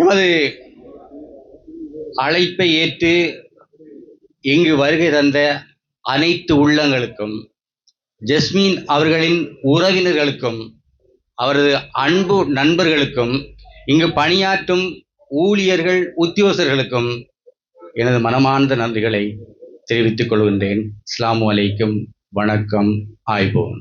எமது அழைப்பை ஏற்று இங்கு வருகை தந்த அனைத்து உள்ளங்களுக்கும், ஜஸ்மீன் அவர்களின் உறவினர்களுக்கும், அவரது அன்பு நண்பர்களுக்கும், இங்கு பணியாற்றும் ஊழியர்கள் உத்தியோகஸ்தர்களுக்கும் எனது மனமார்ந்த நன்றிகளை தெரிவித்துக் கொள்கின்றேன். அஸ்ஸலாமு அலைக்கும், வணக்கம், ஆய்போன்.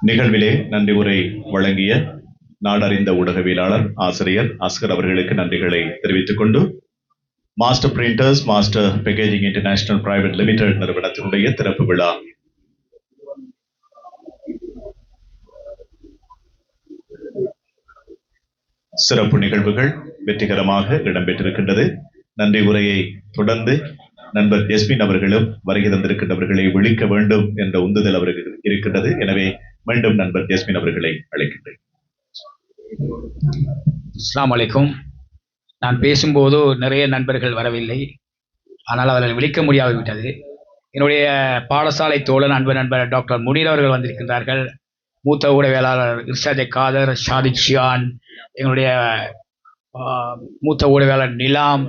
நிகழ்விலே நன்றி உரை வழங்கிய நாடறிந்த ஊடகவியலாளர் ஆசிரியர் அஸ்கர் அவர்களுக்கு நன்றிகளை தெரிவித்துக் கொண்டு, master printers master packaging international private limited நிறுவனத்தினுடைய திறப்பு விழா சிறப்பு நிகழ்வுகள் வெற்றிகரமாக இடம்பெற்றிருக்கின்றது. நன்றி உரையை தொடர்ந்து நண்பர் ஜஸ்மின் அவர்களும் வருகை தந்திருக்கின்றவர்களை விழிக்க வேண்டும் என்ற உந்துதல் அவருக்கு இருக்கின்றது. எனவே மீண்டும் நண்பர் ஜஸ்மின் அவர்களை அழைக்கின்றேன். அஸ்ஸலாமு அலைக்கும். நான் பேசும்போது நிறைய நண்பர்கள் வரவில்லை, ஆனால் அவர்களை விழிக்க முடியாது விட்டது. என்னுடைய பாடசாலை தோழன் நண்பர் டாக்டர் முனீர் அவர்கள் வந்திருக்கின்றார்கள். மூத்த ஊடகவியலாளர் இர்ஷாத் காதர், ஷாதிக் ஷியான், எங்களுடைய மூத்த ஊடகவியலாளர் நிலாம்,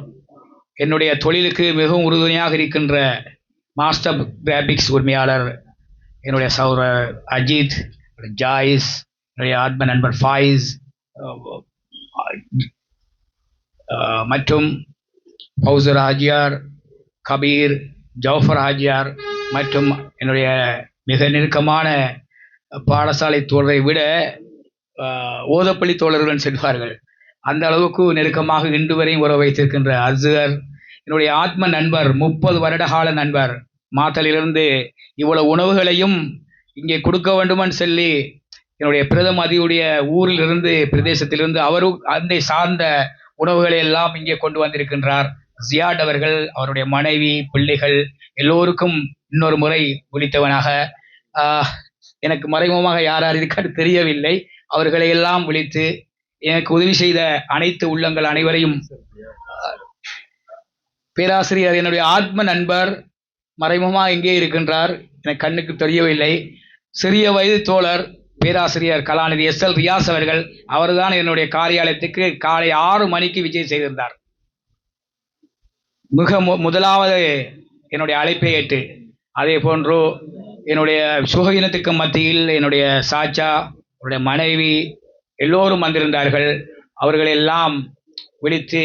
என்னுடைய தொழிலுக்கு மிகவும் உறுதுணையாக இருக்கின்ற மாஸ்டர் கிராபிக்ஸ் உரிமையாளர் என்னுடைய சகோதரர் அஜித், ஜாயிஸ், என்னுடைய ஆத்ம நண்பர் ஃபாயிஸ் மற்றும் ஃபௌசர் ஹாஜியார், கபீர், ஜவுஃபர் ஹாஜியார் மற்றும் என்னுடைய மிக நெருக்கமான பாடசாலை தோழரை விட ஓதப்பள்ளி தோழர்கள் செல்வார்கள். அந்த அளவுக்கு நெருக்கமாக இன்று வரையும் உறவு வைத்திருக்கின்ற அஸ்கர், என்னுடைய ஆத்ம நண்பர், 30 வருட கால நண்பர், மாத்தலிலிருந்து இவ்வளவு உணவுகளையும் இங்கே கொடுக்க வேண்டுமென்னு சொல்லி என்னுடைய பிரதம அதியுடைய ஊரிலிருந்து பிரதேசத்திலிருந்து அந்த சார்ந்த உணவுகளை எல்லாம் இங்கே கொண்டு வந்திருக்கின்றார். ஜியாட் அவர்கள், அவருடைய மனைவி, பிள்ளைகள் எல்லோருக்கும் இன்னொரு முறை விழித்தவனாக, எனக்கு மறைமுகமாக யார் யார் இருக்காது தெரியவில்லை, அவர்களை எல்லாம் விழித்து எனக்கு உதவி செய்த அனைத்து உள்ளங்கள் அனைவரையும், பேராசிரியர் என்னுடைய ஆத்ம நண்பர் மறைமுகமாக எங்கே இருக்கின்றார் எனக்கு கண்ணுக்கு தெரியவில்லை, சிறிய வயது தோழர் பேராசிரியர் கலாநிதி SL ரியாஸ் அவர்கள், அவர்தான் என்னுடைய காரியாலயத்துக்கு காலை 6 மணிக்கு விஜயம் செய்திருந்தார். முதலாவது என்னுடைய அழைப்பை ஏற்று, அதே போன்று என்னுடைய சுகவீனத்துக்கு மத்தியில் என்னுடைய சாச்சா, அவருடைய மனைவி எல்லோரும் வந்திருந்தார்கள். அவர்களெல்லாம் விழித்து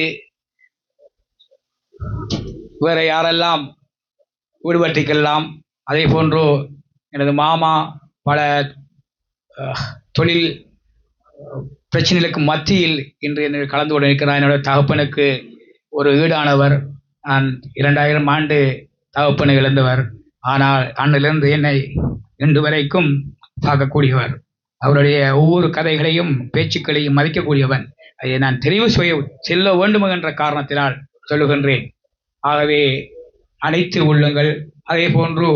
வேற யாரெல்லாம் விடுபட்டிருக்கலாம். அதே போன்று எனது மாமா பல தொழில் பிரச்சனைகளுக்கு மத்தியில் இன்று கலந்து கொண்டு இருக்கிறார். என்னுடைய தகப்பனுக்கு ஒரு ஈடானவர். நான் 2000 ஆண்டு தகப்பனை இழந்தவர். ஆனால் அன்னிலிருந்து என்னை இன்று வரைக்கும் பார்க்கக்கூடியவர். அவருடைய ஒவ்வொரு கதைகளையும் பேச்சுக்களையும் மதிக்கக்கூடியவன். அதை நான் தெரிவு செல்ல வேண்டும் என்ற காரணத்தினால் சொல்லுகின்றேன். ஆகவே அனைத்து உள்ளங்கள், அதே போன்று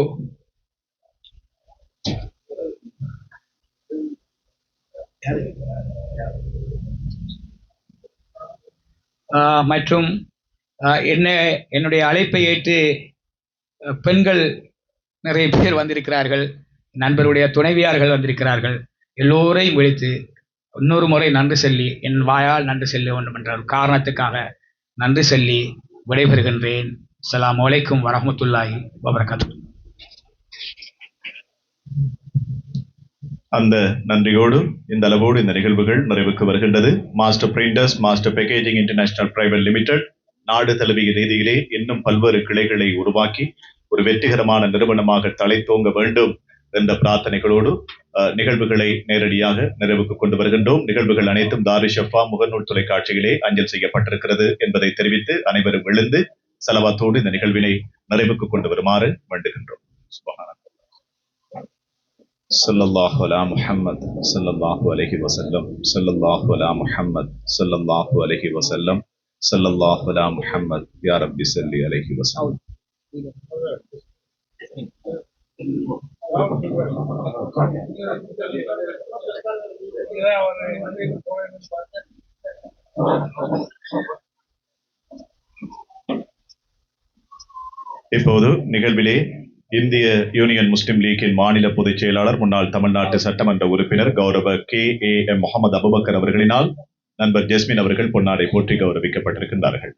மற்றும் என்னுடைய அழைப்பை ஏற்று பெண்கள் நிறைய பேர் வந்திருக்கிறார்கள், நண்பருடைய துணைவியார்கள் வந்திருக்கிறார்கள். எல்லோரையும் விழித்து இன்னொரு முறை நன்றி சொல்லி, என் வாயால் நன்றி செல்ல வேண்டும் என்ற ஒரு காரணத்துக்காக நன்றி சொல்லி விடைபெறுகின்றேன். அஸ்ஸலாமு அலைக்கும் வரஹ்மத்துல்லாஹி வபரகாத்துஹு. அந்த நன்றியோடு இந்த அளவோடு இந்த நிகழ்வுகள் நிறைவுக்கு வருகின்றது. Master printers master packaging international private limited நாடு தழுவிய ரீதியிலே இன்னும் பல்வேறு கிளைகளை உருவாக்கி ஒரு வெற்றிகரமான நிறுவனமாக தலைத்தோங்க வேண்டும் என்ற பிரார்த்தனைகளோடு நிகழ்வுகளை நேரடியாக நிறைவுக்கு கொண்டு வருகின்றோம். நிகழ்வுகள் அனைத்தும் தாரி ஷஃபா முகநூல் தொலைக்காட்சியிலே அஞ்சல் செய்யப்பட்டிருக்கிறது என்பதை தெரிவித்து அனைவரும் எழுந்து ஸலவாத்தோடு இந்த நிகழ்வினை நிறைவுக்கு கொண்டு வருமாறு வேண்டுகின்றோம். ஸல்லல்லாஹு அலா முஹம்மத் ஸல்லல்லாஹு அலைஹி வஸல்லம் ஸல்லல்லாஹு அலா முஹம்மத் ஸல்லல்லாஹு அலைஹி வஸல்லம் ஸல்லல்லாஹு அலா முஹம்மத் யா ரப்பி ஸல்லி அலைஹி வஸல்லம். இப்போது நிகழ்விலே இந்திய யூனியன் முஸ்லிம் லீக்கின் மாநில பொதுச் செயலாளர் முன்னாள் தமிழ்நாட்டு சட்டமன்ற உறுப்பினர் கௌரவ KAM முகமது அபுபக்கர் அவர்களினால் நண்பர் ஜஸ்மின் அவர்கள் பொன்னாடை போற்றி கௌரவிக்கப்பட்டிருக்கின்றார்கள்.